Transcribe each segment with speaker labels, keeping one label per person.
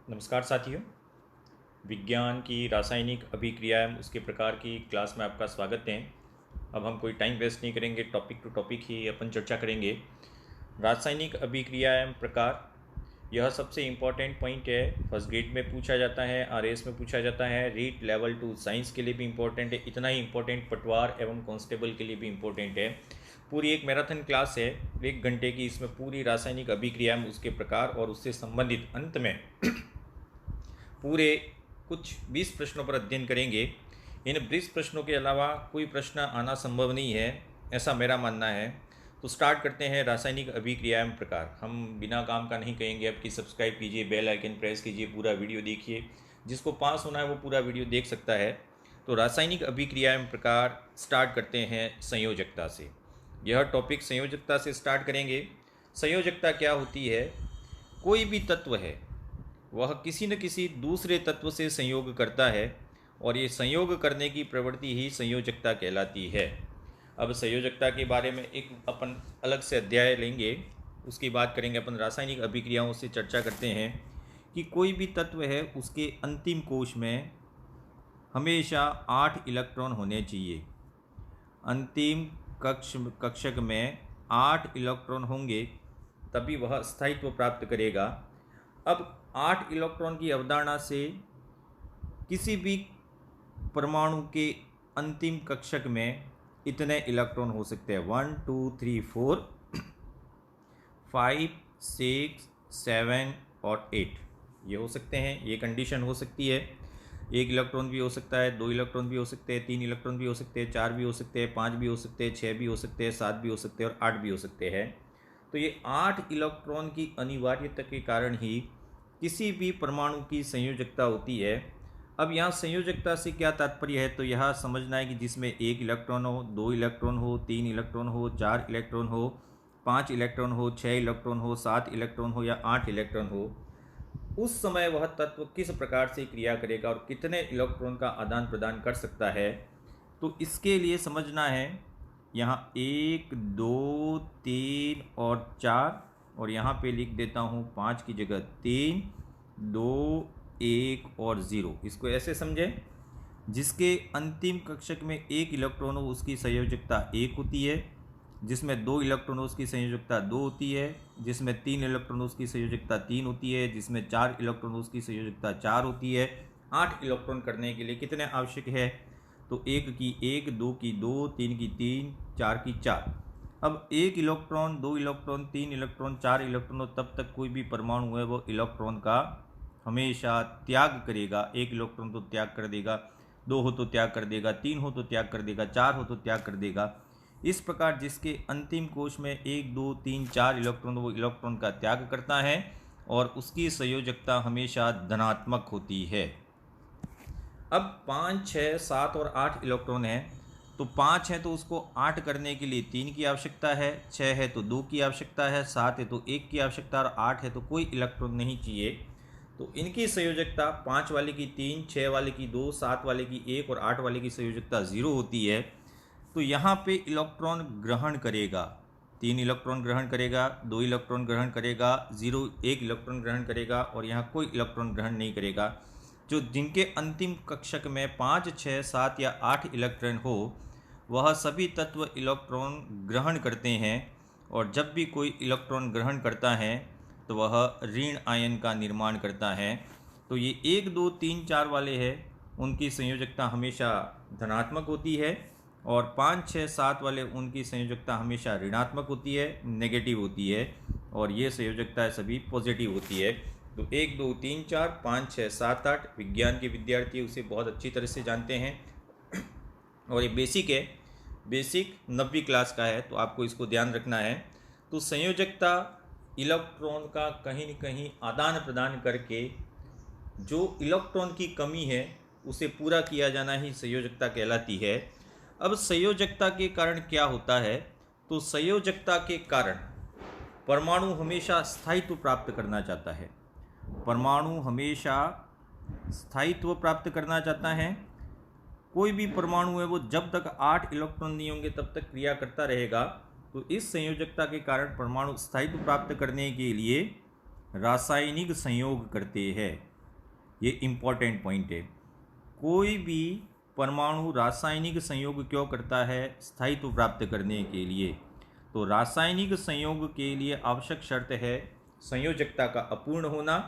Speaker 1: नमस्कार साथियों। विज्ञान की रासायनिक अभिक्रियाएं उसके प्रकार की क्लास में आपका स्वागत है। अब हम कोई टाइम वेस्ट नहीं करेंगे, टॉपिक टू टॉपिक ही अपन चर्चा करेंगे। रासायनिक अभिक्रियाएं प्रकार, यह सबसे इम्पोर्टेंट पॉइंट है। फर्स्ट ग्रेड में पूछा जाता है, आरएस में पूछा जाता है, रीट लेवल 2 साइंस के लिए भी इम्पोर्टेंट है। इतना ही इम्पोर्टेंट पटवार एवं कांस्टेबल के लिए भी इम्पोर्टेंट है। पूरी एक मैराथन क्लास है, 1 घंटे की। इसमें पूरी रासायनिक अभिक्रिया, उसके प्रकार और उससे संबंधित अंत में पूरे कुछ 20 प्रश्नों पर अध्ययन करेंगे। इन 20 प्रश्नों के अलावा कोई प्रश्न आना संभव नहीं है, ऐसा मेरा मानना है। तो स्टार्ट करते हैं। रासायनिक अभिक्रियाएं प्रकार, हम बिना काम का नहीं कहेंगे। अब कि सब्सक्राइब कीजिए, बेल आइकन प्रेस कीजिए, पूरा वीडियो देखिए। जिसको पास होना है वो पूरा वीडियो देख सकता है। तो रासायनिक अभिक्रियाएं प्रकार स्टार्ट करते हैं संयोजकता से। यह टॉपिक संयोजकता से स्टार्ट करेंगे। संयोजकता क्या होती है? कोई भी तत्व है, वह किसी न किसी दूसरे तत्व से संयोग करता है, और ये संयोग करने की प्रवृत्ति ही संयोजकता कहलाती है। अब संयोजकता के बारे में एक अपन अलग से अध्याय लेंगे, उसकी बात करेंगे। अपन रासायनिक अभिक्रियाओं से चर्चा करते हैं कि कोई भी तत्व है, उसके अंतिम कोश में हमेशा 8 इलेक्ट्रॉन होने चाहिए। अंतिम कक्षक में 8 इलेक्ट्रॉन होंगे, तभी वह स्थायित्व प्राप्त करेगा। अब 8 इलेक्ट्रॉन की अवधारणा से किसी भी परमाणु के अंतिम कक्षक में इतने इलेक्ट्रॉन हो सकते हैं। 1 2 3 4 5 6 7 और 8 ये हो सकते हैं। ये कंडीशन हो सकती है। 1 इलेक्ट्रॉन भी हो सकता है, 2 इलेक्ट्रॉन भी हो सकते हैं, 3 इलेक्ट्रॉन भी हो सकते हैं, 4 भी हो सकते हैं, 5 भी हो सकते हैं, 6 भी हो सकते हैं, 7 भी हो सकते हैं और 8 भी हो सकते हैं। तो ये 8 इलेक्ट्रॉन की अनिवार्यता के कारण ही किसी भी परमाणु की संयोजकता होती है। अब यहाँ संयोजकता से क्या तात्पर्य है, तो यह समझना है कि जिसमें 1 इलेक्ट्रॉन हो, 2 इलेक्ट्रॉन हो, 3 इलेक्ट्रॉन हो, 4 इलेक्ट्रॉन हो, 5 इलेक्ट्रॉन हो, 6 इलेक्ट्रॉन हो, 7 इलेक्ट्रॉन हो या 8 इलेक्ट्रॉन हो, उस समय वह तत्व किस प्रकार से क्रिया करेगा और कितने इलेक्ट्रॉन का आदान प्रदान कर सकता है। तो इसके लिए समझना है, यहाँ 1 2 3 और 4, और यहाँ पे लिख देता हूँ 5 की जगह 3 2 1 और 0। इसको ऐसे समझें, जिसके अंतिम कक्षक में 1 इलेक्ट्रॉन हो उसकी संयोजकता 1 होती है, जिसमें 2 इलेक्ट्रॉन हो उसकी संयोजकता 2 होती है, जिसमें 3 इलेक्ट्रॉन हो उसकी संयोजकता 3 होती है, जिसमें 4 इलेक्ट्रॉन हो उसकी संयोजकता 4 होती है। 8 इलेक्ट्रॉन करने के लिए कितने आवश्यक है, तो 1 की 1, 2 की 2, 3 की 3, 4 की 4। अब 1 इलेक्ट्रॉन, 2 इलेक्ट्रॉन, 3 इलेक्ट्रॉन, 4 इलेक्ट्रॉन हो, तब तक कोई भी परमाणु है वो इलेक्ट्रॉन का हमेशा त्याग करेगा। 1 इलेक्ट्रॉन तो त्याग कर देगा, 2 हो तो त्याग कर देगा, 3 हो तो त्याग कर देगा, 4 हो तो त्याग कर देगा। इस प्रकार जिसके अंतिम कोश में 1 2 3 4 इलेक्ट्रॉन, वो इलेक्ट्रॉन का त्याग करता है और उसकी संयोजकता हमेशा धनात्मक होती है। अब 5 6 7 और 8 इलेक्ट्रॉन है, तो 5 है तो उसको 8 करने के लिए 3 की आवश्यकता है, 6 है तो 2 की आवश्यकता है, 7 है तो 1 की आवश्यकता, और 8 है तो कोई इलेक्ट्रॉन नहीं चाहिए। तो इनकी संयोजकता 5 वाले की 3, 6 वाले की 2, 7 वाले की 1 और 8 वाले की संयोजकता 0 होती है। तो यहाँ पे इलेक्ट्रॉन ग्रहण करेगा, 3 इलेक्ट्रॉन ग्रहण करेगा, 2 इलेक्ट्रॉन ग्रहण करेगा, 0 1 इलेक्ट्रॉन ग्रहण करेगा, और यहाँ कोई इलेक्ट्रॉन ग्रहण नहीं करेगा। जो जिनके अंतिम कक्षक में 5 6 7 या 8 इलेक्ट्रॉन हो, वह सभी तत्व इलेक्ट्रॉन ग्रहण करते हैं, और जब भी कोई इलेक्ट्रॉन ग्रहण करता है तो वह ऋण आयन का निर्माण करता है। तो ये 1 2 3 4 वाले हैं, उनकी संयोजकता हमेशा धनात्मक होती है, और 5 6 7 वाले उनकी संयोजकता हमेशा ऋणात्मक होती है, नेगेटिव होती है, और ये संयोजकता सभी पॉजिटिव होती है। तो 1 2 3 4 5 6 7 8 विज्ञान के विद्यार्थी उसे बहुत अच्छी तरह से जानते हैं, और ये बेसिक है, बेसिक 9वीं क्लास का है, तो आपको इसको ध्यान रखना है। तो संयोजकता इलेक्ट्रॉन का कहीं न कहीं आदान प्रदान करके जो इलेक्ट्रॉन की कमी है उसे पूरा किया जाना ही संयोजकता कहलाती है। अब संयोजकता के कारण क्या होता है, तो संयोजकता के कारण परमाणु हमेशा स्थायित्व प्राप्त करना चाहता है। परमाणु हमेशा स्थायित्व प्राप्त करना चाहता है। कोई भी परमाणु है वो जब तक 8 इलेक्ट्रॉन नहीं होंगे तब तक क्रिया करता रहेगा। तो इस संयोजकता के कारण परमाणु स्थायित्व प्राप्त करने के लिए रासायनिक संयोग करते हैं। ये इम्पॉर्टेंट पॉइंट है। कोई भी परमाणु रासायनिक संयोग क्यों करता है? स्थायित्व प्राप्त करने के लिए। तो रासायनिक संयोग के लिए आवश्यक शर्त है संयोजकता का अपूर्ण होना।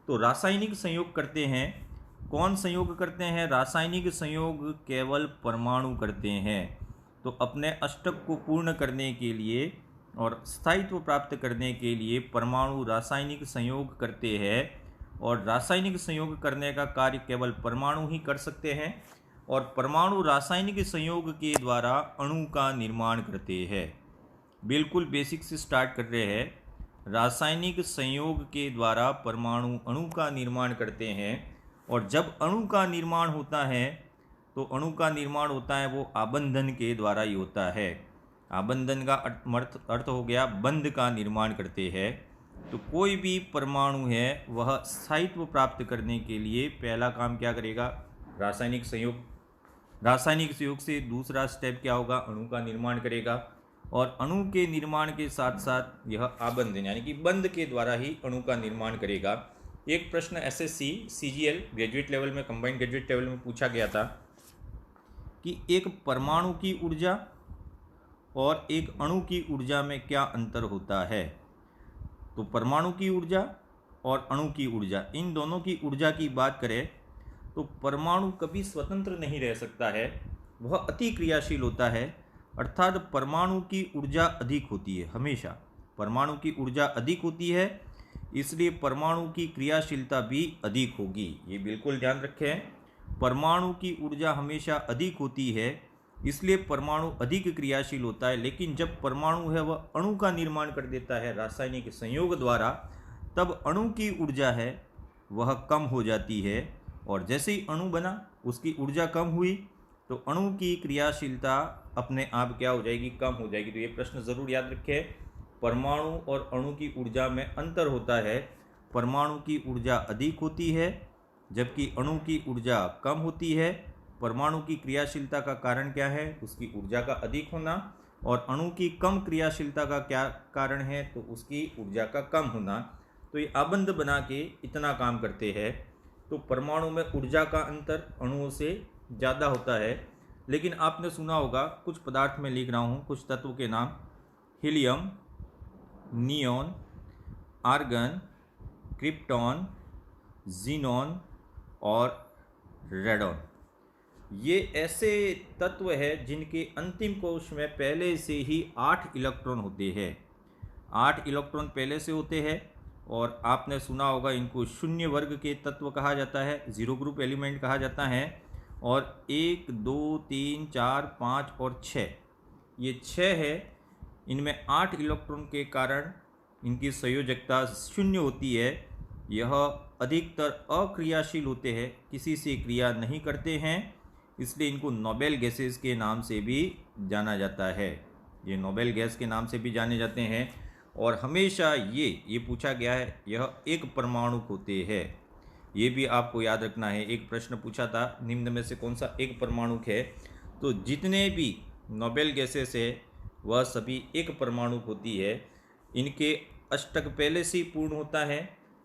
Speaker 1: तो रासायनिक संयोग करते हैं, कौन संयोग करते हैं? रासायनिक संयोग केवल परमाणु करते हैं। तो अपने अष्टक को पूर्ण करने के लिए और स्थायित्व प्राप्त करने के लिए परमाणु रासायनिक संयोग करते हैं, और रासायनिक संयोग करने का कार्य केवल परमाणु ही कर सकते हैं। और परमाणु रासायनिक संयोग के द्वारा अणु का निर्माण करते हैं। बिल्कुल बेसिक से स्टार्ट कर रहे हैं। रासायनिक संयोग के द्वारा परमाणु अणु का निर्माण करते हैं, और जब अणु का निर्माण होता है तो अणु का निर्माण होता है वो आबंधन के द्वारा ही होता है। आबंधन का अर्थ हो गया बंध का निर्माण करते हैं। तो कोई भी परमाणु है वह स्थायित्व प्राप्त करने के लिए पहला काम क्या करेगा? रासायनिक संयोग। रासायनिक संयोग से दूसरा स्टेप क्या होगा? अणु का निर्माण करेगा, और अणु के निर्माण के साथ साथ यह आबंधन यानी कि बंध के द्वारा ही अणु का निर्माण करेगा। एक प्रश्न एसएससी सीजीएल ग्रेजुएट लेवल में, कंबाइंड ग्रेजुएट लेवल में पूछा गया था कि एक परमाणु की ऊर्जा और एक अणु की ऊर्जा में क्या अंतर होता है? तो परमाणु की ऊर्जा और अणु की ऊर्जा, इन दोनों की ऊर्जा की बात करें तो परमाणु कभी स्वतंत्र नहीं रह सकता है, वह अति क्रियाशील होता है। अर्थात परमाणु की ऊर्जा अधिक होती है, हमेशा परमाणु की ऊर्जा अधिक होती है, इसलिए परमाणु की क्रियाशीलता भी अधिक होगी। ये बिल्कुल ध्यान रखें, परमाणु की ऊर्जा हमेशा अधिक होती है, इसलिए परमाणु अधिक क्रियाशील होता है। लेकिन जब परमाणु है वह अणु का निर्माण कर देता है रासायनिक संयोग द्वारा, तब अणु की ऊर्जा है वह कम हो जाती है, और जैसे ही अणु बना उसकी ऊर्जा कम हुई तो अणु की क्रियाशीलता अपने आप क्या हो जाएगी? कम हो जाएगी। तो ये प्रश्न ज़रूर याद रखें, परमाणु और अणु की ऊर्जा में अंतर होता है। परमाणु की ऊर्जा अधिक होती है जबकि अणु की ऊर्जा कम होती है। परमाणु की क्रियाशीलता का कारण क्या है? उसकी ऊर्जा का अधिक होना। और अणु की कम क्रियाशीलता का क्या कारण है? तो उसकी ऊर्जा का कम होना। तो ये आबंध बना के इतना काम करते हैं। तो परमाणु में ऊर्जा का अंतर अणुओं से ज़्यादा होता है। लेकिन आपने सुना होगा, कुछ पदार्थ में लिख रहा हूँ, कुछ तत्व के नाम: helium, neon, argon, krypton, xenon और रेडॉन। ये ऐसे तत्व है जिनके अंतिम कोश में पहले से ही 8 इलेक्ट्रॉन होते हैं। 8 इलेक्ट्रॉन पहले से होते हैं, और आपने सुना होगा इनको शून्य वर्ग के तत्व कहा जाता है, जीरो ग्रुप एलिमेंट कहा जाता है। और 1, 2, 3, 4, 5 और 6, ये 6 है। इनमें 8 इलेक्ट्रॉन के कारण इनकी संयोजकता शून्य होती है। यह अधिकतर अक्रियाशील होते हैं, किसी से क्रिया नहीं करते हैं, इसलिए इनको नोबेल गैसेस के नाम से भी जाना जाता है। ये नोबेल गैस के नाम से भी जाने जाते हैं। और हमेशा ये पूछा गया है, यह एक परमाणु होते हैं। ये भी आपको याद रखना है। एक प्रश्न पूछा था, निम्न में से कौन सा एक परमाणु है? तो जितने भी नोबेल गैसेस है वह सभी एक परमाणु होती है। इनके अष्टक पहले से ही पूर्ण होता है।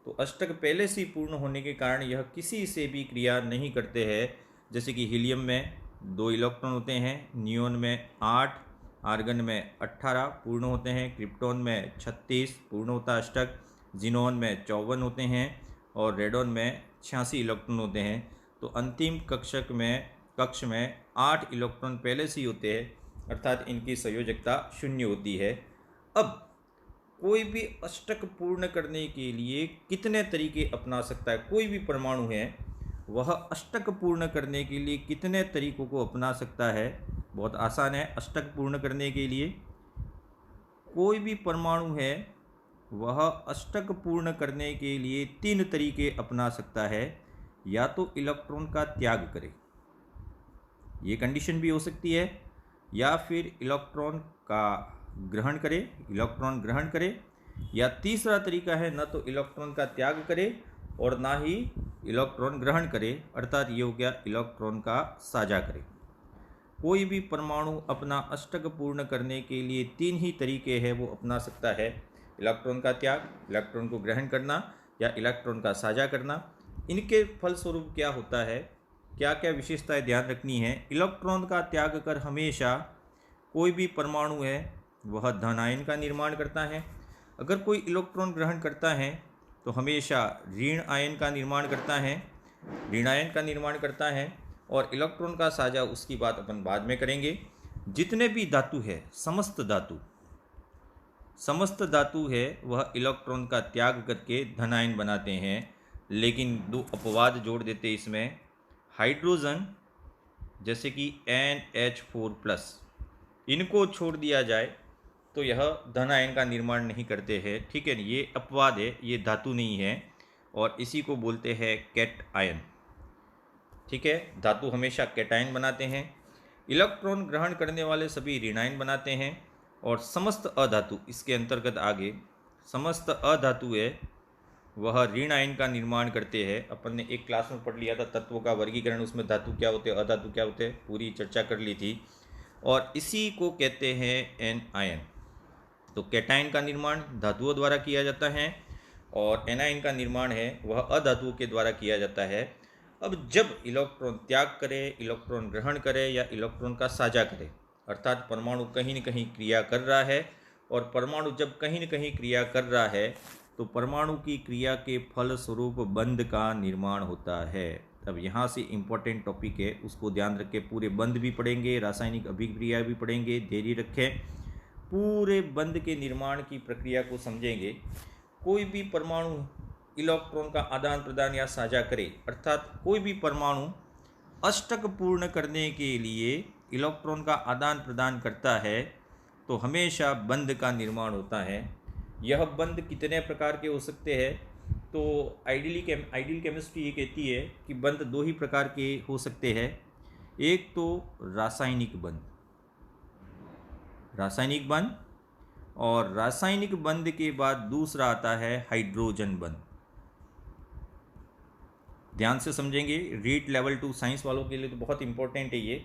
Speaker 1: तो अष्टक पहले से ही पूर्ण होने के कारण यह किसी से भी क्रिया नहीं करते हैं। जैसे कि हीलियम में 2 इलेक्ट्रॉन होते हैं, नियॉन में 8, आर्गन में 18 पूर्ण होते हैं, क्रिप्टॉन में 36 पूर्ण होता है अष्टक, जीनॉन में 54 होते हैं, और रेडॉन में 86 इलेक्ट्रॉन होते हैं। तो अंतिम कक्ष में 8 इलेक्ट्रॉन पहले से ही होते हैं, अर्थात इनकी संयोजकता शून्य होती है। अब कोई भी अष्टक पूर्ण करने के लिए कितने तरीके अपना सकता है? कोई भी परमाणु है वह अष्टक पूर्ण करने के लिए कितने तरीकों को अपना सकता है? बहुत आसान है। अष्टक पूर्ण करने के लिए कोई भी परमाणु है वह अष्टक पूर्ण करने के लिए 3 तरीके अपना सकता है। या तो इलेक्ट्रॉन का त्याग करे, ये कंडीशन भी हो सकती है, या फिर इलेक्ट्रॉन का ग्रहण करे, इलेक्ट्रॉन ग्रहण करे, या तीसरा तरीका है न तो इलेक्ट्रॉन का त्याग करे और ना ही इलेक्ट्रॉन ग्रहण करे, अर्थात ये हो गया इलेक्ट्रॉन का साझा करे। कोई भी परमाणु अपना अष्टक पूर्ण करने के लिए 3 ही तरीके हैं वो अपना सकता है: इलेक्ट्रॉन का त्याग, इलेक्ट्रॉन को ग्रहण करना, या इलेक्ट्रॉन का साझा करना। इनके फलस्वरूप क्या होता है, क्या क्या विशेषताएं ध्यान रखनी है। इलेक्ट्रॉन का त्याग कर हमेशा कोई भी परमाणु है वह धन आयन का निर्माण करता है। अगर कोई इलेक्ट्रॉन ग्रहण करता है तो हमेशा ऋण आयन का निर्माण करता है, ऋण आयन का निर्माण करता है। और इलेक्ट्रॉन का साझा उसकी बात अपन बाद में करेंगे। जितने भी धातु है, समस्त धातु है वह इलेक्ट्रॉन का त्याग करके धन आयन बनाते हैं। लेकिन दो अपवाद जोड़ देते इसमें। हाइड्रोजन जैसे कि NH4+, इनको छोड़ दिया जाए तो यह धन आयन का निर्माण नहीं करते हैं। ठीक है, ये अपवाद है, ये धातु नहीं है, और इसी को बोलते हैं कैट आयन। ठीक है, धातु हमेशा कैटायन बनाते हैं। इलेक्ट्रॉन ग्रहण करने वाले सभी ऋणायन बनाते हैं। और समस्त अधातु, इसके अंतर्गत आगे समस्त अधातु है वह ऋण आयन का निर्माण करते हैं। अपन ने एक क्लास में पढ़ लिया था तत्वों का वर्गीकरण, उसमें धातु क्या होते हैं, अधातु क्या होते हैं, पूरी चर्चा कर ली थी। और इसी को कहते हैं एन आयन। तो कैटायन का निर्माण धातुओं द्वारा किया जाता है और एनायन का निर्माण है वह अधातुओं के द्वारा किया जाता है। अब जब इलेक्ट्रॉन त्याग करे, इलेक्ट्रॉन ग्रहण करे या इलेक्ट्रॉन का साझा करे, अर्थात परमाणु कहीं न कहीं क्रिया कर रहा है, और परमाणु जब कहीं न कहीं क्रिया कर रहा है तो परमाणु की क्रिया के फल स्वरूप बंध का निर्माण होता है। अब यहाँ से इम्पोर्टेंट टॉपिक है, उसको ध्यान रखें। पूरे बंध भी पढ़ेंगे, रासायनिक अभिक्रिया भी पढ़ेंगे, देरी रखें। पूरे बंध के निर्माण की प्रक्रिया को समझेंगे। कोई भी परमाणु इलेक्ट्रॉन का आदान प्रदान या साझा करे, अर्थात कोई भी परमाणु अष्टक पूर्ण करने के लिए इलेक्ट्रॉन का आदान प्रदान करता है तो हमेशा बंध का निर्माण होता है। यह बंध कितने प्रकार के हो सकते हैं, तो आइडियल केमिस्ट्री ये कहती है कि बंध दो ही प्रकार के हो सकते हैं। एक तो रासायनिक बंध, और रासायनिक बंध के बाद दूसरा आता है हाइड्रोजन बंध। ध्यान से समझेंगे, रीड लेवल 2 साइंस वालों के लिए तो बहुत इंपॉर्टेंट है ये।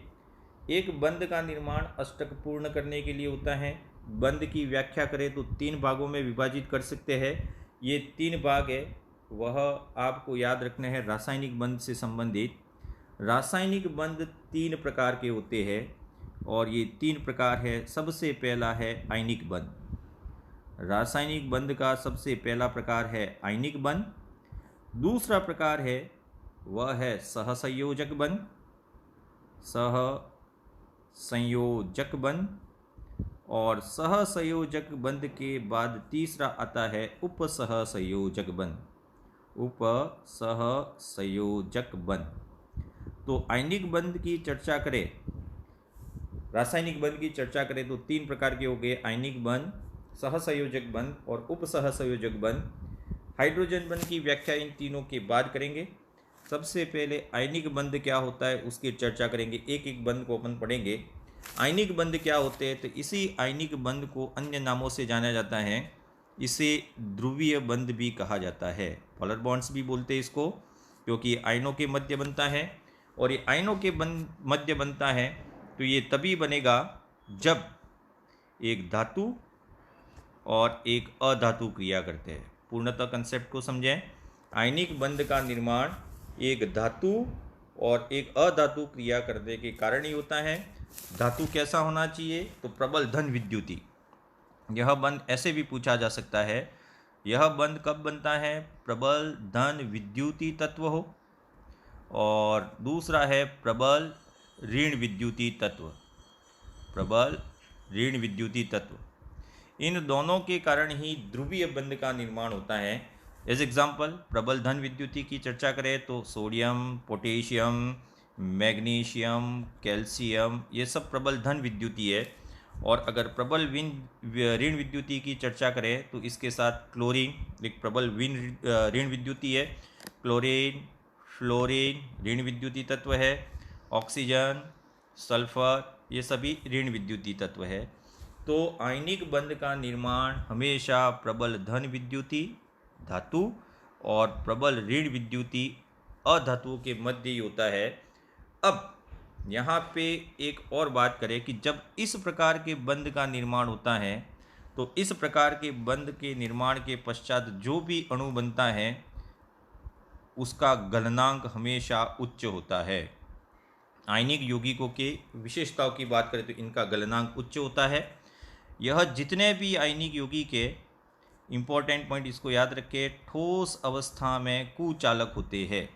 Speaker 1: एक बंध का निर्माण अष्टक पूर्ण करने के लिए होता है। बंध की व्याख्या करें तो 3 भागों में विभाजित कर सकते हैं। ये 3 भाग है वह आपको याद रखने हैं रासायनिक बंध से संबंधित। रासायनिक बंध 3 प्रकार के होते हैं और ये 3 प्रकार है। सबसे पहला है आयनिक बंध। रासायनिक बंध का सबसे पहला प्रकार है आयनिक बंध। दूसरा प्रकार है वह है सहसंयोजक बंध, और सहसंयोजक बंध के बाद तीसरा आता है उपसहसंयोजक बंध। तो आयनिक बंध की चर्चा करें, रासायनिक बंध की चर्चा करें तो 3 प्रकार के हो गए, आयनिक बंध, सहसंयोजक बंध और उपसहसंयोजक बंध। हाइड्रोजन बंध की व्याख्या इन तीनों के बाद करेंगे। सबसे पहले आयनिक बंध क्या होता है उसकी चर्चा करेंगे, एक एक बंध को अपन पढ़ेंगे। आयनिक बंध क्या होते हैं, तो इसी आयनिक बंध को अन्य नामों से जाना जाता है। इसे ध्रुवीय बंध भी कहा जाता है, पोलर बॉन्ड्स भी बोलते हैं इसको, क्योंकि आयनों के मध्य बनता है। और ये आयनों के मध्य बनता है तो ये तभी बनेगा जब एक धातु और एक अधातु क्रिया करते हैं। पूर्णतः कंसेप्ट को समझें। आयनिक बंध का निर्माण एक धातु और एक अधातु क्रिया करने के कारण ही होता है। धातु कैसा होना चाहिए, तो प्रबल धन विद्युती। यह बंध ऐसे भी पूछा जा सकता है, यह बंध कब बनता है, प्रबल धन विद्युती तत्व हो। और दूसरा है प्रबल ऋण विद्युती तत्व। इन दोनों के कारण ही ध्रुवीय बंध का निर्माण होता है। एज एग्जाम्पल प्रबल धन विद्युती की चर्चा करें तो सोडियम, पोटेशियम, मैग्नीशियम, कैल्शियम, ये सब प्रबल धन विद्युती है। और अगर प्रबल ऋण विद्युती की चर्चा करें तो इसके साथ क्लोरीन एक प्रबल ऋण विद्युती है। क्लोरीन, फ्लोरीन ऋण विद्युती तत्व है। ऑक्सीजन, सल्फर, ये सभी ऋण विद्युती तत्व है। तो आयनिक बंध का निर्माण हमेशा प्रबल धन विद्युती धातु और प्रबल ऋण विद्युती अधातुओं के मध्य ही होता है। अब यहाँ पे एक और बात करें कि जब इस प्रकार के बंध का निर्माण होता है तो इस प्रकार के बंध के निर्माण के पश्चात जो भी अणु बनता है उसका गलनांक हमेशा उच्च होता है। आयनिक यौगिकों के विशेषताओं की बात करें तो इनका गलनांक उच्च होता है। यह जितने भी आयनिक यौगिक है, इंपॉर्टेंट पॉइंट इसको याद रखें, ठोस अवस्था में कुचालक होते हैं।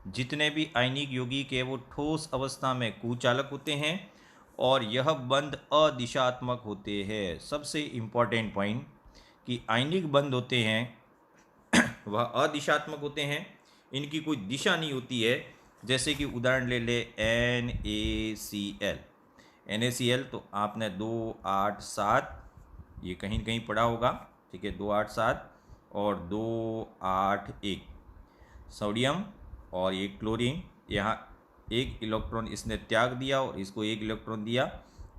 Speaker 1: जितने भी आयनिक यौगिक है वो ठोस अवस्था में कुचालक होते हैं और यह बंध अदिशात्मक होते हैं। सबसे इंपॉर्टेंट पॉइंट कि आयनिक बंध होते हैं वह अदिशात्मक होते हैं, इनकी कोई दिशा नहीं होती है। जैसे कि उदाहरण ले ले NaCl। NaCl तो आपने 287 ये कहीं न कहीं पढ़ा होगा, ठीक है, 287 और 281 सोडियम और ये क्लोरीन, यहाँ एक इलेक्ट्रॉन इसने त्याग दिया और इसको एक इलेक्ट्रॉन दिया,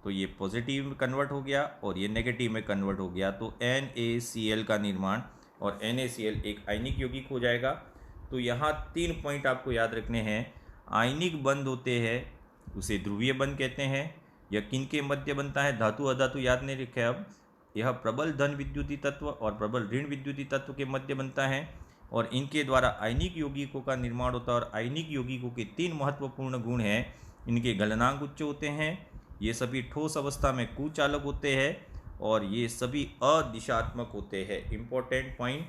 Speaker 1: तो ये पॉजिटिव में कन्वर्ट हो गया और ये नेगेटिव में कन्वर्ट हो गया, तो NaCl का निर्माण और NaCl एक आयनिक यौगिक हो जाएगा। तो यहाँ 3 पॉइंट आपको याद रखने हैं। आयनिक बंध होते हैं उसे ध्रुवीय बंध कहते हैं। यह किन के मध्य बनता है? धातु अधातु याद नहीं रखे अब। यह प्रबल धन विद्युतीय तत्व और प्रबल ऋण विद्युतीय तत्व के मध्य बनता है और इनके द्वारा आयनिक यौगिकों का निर्माण होता है। और आयनिक यौगिकों के 3 महत्वपूर्ण गुण हैं। इनके गलनांक उच्च होते हैं, ये सभी ठोस अवस्था में कुचालक होते हैं और ये सभी अदिशात्मक होते हैं। Important point.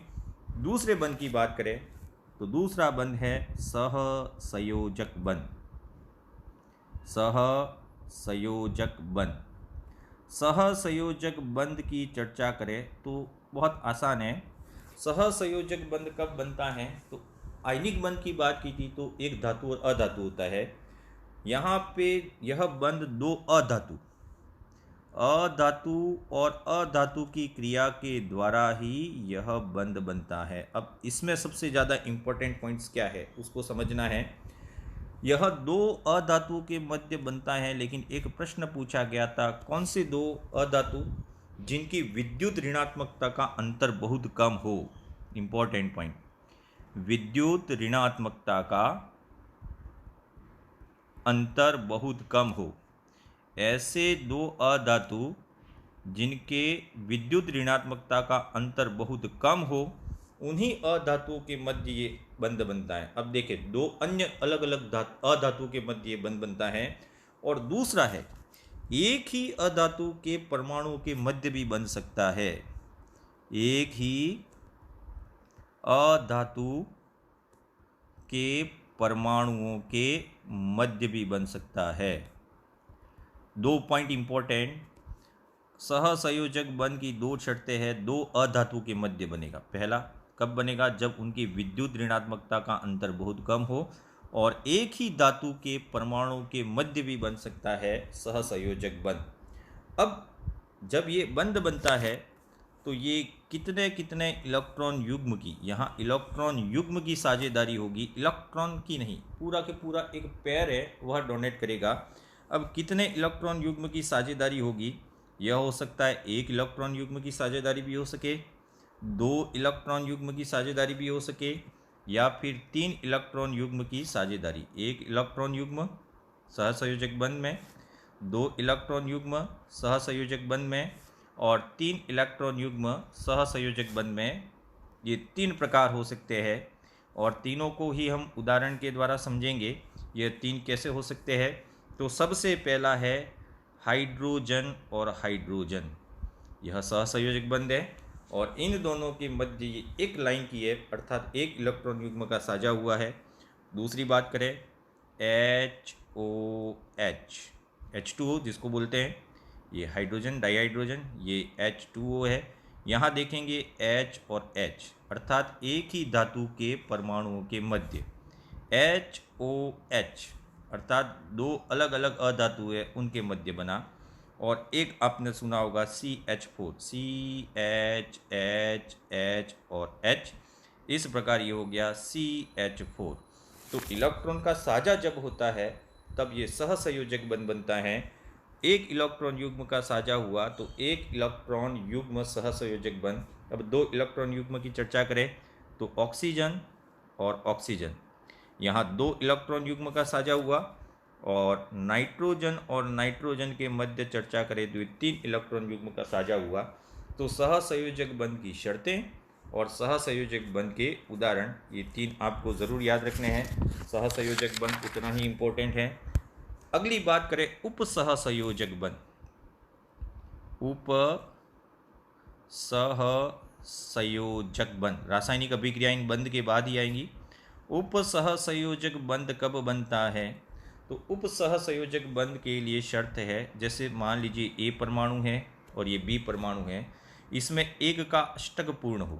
Speaker 1: दूसरे बंध की बात करें तो दूसरा बंध है सहसंयोजक बंध। सहसंयोजक बंध। सहसंयोजक बंध की चर्चा करें तो बहुत आसान है। सहसंयोजक बंध कब बनता है? तो आयनिक बंध की बात की थी तो एक धातु और अधातु होता है। यहाँ पे यह बंध दो अधातु और अधातु की क्रिया के द्वारा ही यह बंध बनता है। अब इसमें सबसे ज़्यादा इंपॉर्टेंट पॉइंट्स क्या है उसको समझना है। यह दो अधातु के मध्य बनता है, लेकिन एक प्रश्न पूछा गया था, कौन से दो अधातु जिनकी विद्युत ऋणात्मकता का अंतर बहुत कम हो। इंपॉर्टेंट पॉइंट, विद्युत ऋणात्मकता का अंतर बहुत कम हो। ऐसे दो अधातु जिनके विद्युत ऋणात्मकता का अंतर बहुत कम हो, उन्हीं अधातुओं के मध्य ये बंध बनता है। अब देखें, दो अन्य अलग अलग अधातु के मध्य ये बंध बनता है। और दूसरा है, एक ही अधातु के परमाणु के मध्य भी बन सकता है। एक ही अधातु के परमाणुओं के मध्य भी बन सकता है। 2 पॉइंट इंपॉर्टेंट। सहसंयोजक बंध की 2 शर्तें हैं। दो अधातु के मध्य बनेगा। पहला कब बनेगा? जब उनकी विद्युत ऋणात्मकता का अंतर बहुत कम हो। और एक ही धातु के परमाणु के मध्य भी बन सकता है सहसंयोजक बंध। अब जब ये बंध बनता है तो ये कितने कितने इलेक्ट्रॉन युग्म की, यहाँ इलेक्ट्रॉन युग्म की साझेदारी होगी, इलेक्ट्रॉन की नहीं, पूरा के पूरा एक पेयर है वह डोनेट करेगा। अब कितने इलेक्ट्रॉन युग्म की साझेदारी होगी? यह हो सकता है 1 इलेक्ट्रॉन युग्म की साझेदारी भी हो सके, 2 इलेक्ट्रॉन युग्म की साझेदारी भी हो सके, या फिर 3 इलेक्ट्रॉन युग्म की साझेदारी। 1 इलेक्ट्रॉन युग्म सहसंयोजक बंध में, 2 इलेक्ट्रॉन युग्म सहसंयोजक बंध में और 3 इलेक्ट्रॉन युग्म सहसंयोजक बंध में। ये 3 प्रकार हो सकते हैं और तीनों को ही हम उदाहरण के द्वारा समझेंगे। ये 3 कैसे हो सकते हैं? तो सबसे पहला है हाइड्रोजन और हाइड्रोजन। यह सहसंयोजक बंध है और इन दोनों के मध्य ये एक लाइन की है, अर्थात एक इलेक्ट्रॉन युग्म का साझा हुआ है। दूसरी बात करें HOH, H2O जिसको बोलते हैं, ये हाइड्रोजन डाइहाइड्रोजन, ये H2O है। यहाँ देखेंगे H और H, अर्थात एक ही धातु के परमाणुओं के मध्य HOH, अर्थात 2 अलग अलग अधातु है उनके मध्य बना। और एक आपने सुना होगा CH4, CH और H, इस प्रकार ये हो गया CH4। तो इलेक्ट्रॉन का साझा जब होता है तब ये सहसंयोजक बंध बनता है। एक इलेक्ट्रॉन युग्म का साझा हुआ तो एक इलेक्ट्रॉन युग्म सहसंयोजक बंध। अब 2 इलेक्ट्रॉन युग्म की चर्चा करें तो ऑक्सीजन और ऑक्सीजन, यहाँ 2 इलेक्ट्रॉन युग्म का साझा हुआ। और नाइट्रोजन और नाइट्रोजन के मध्य चर्चा करें तो 3 इलेक्ट्रॉन युग्म का साझा हुआ। तो सहसंयोजक बंध की शर्तें और सहसंयोजक बंध के उदाहरण, ये 3 आपको ज़रूर याद रखने हैं। सहसंयोजक बंध उतना ही इम्पोर्टेंट है। अगली बात करें उपसहसंयोजक बंध। उपसहसंयोजक बंध, रासायनिक अभिक्रिया इन बंध के बाद ही आएंगी। उपसहसंयोजक बंध कब बनता है? तो उपसहसंयोजक बंध के लिए शर्त है, जैसे मान लीजिए ए परमाणु है और ये बी परमाणु है, इसमें एक का अष्टक पूर्ण हो,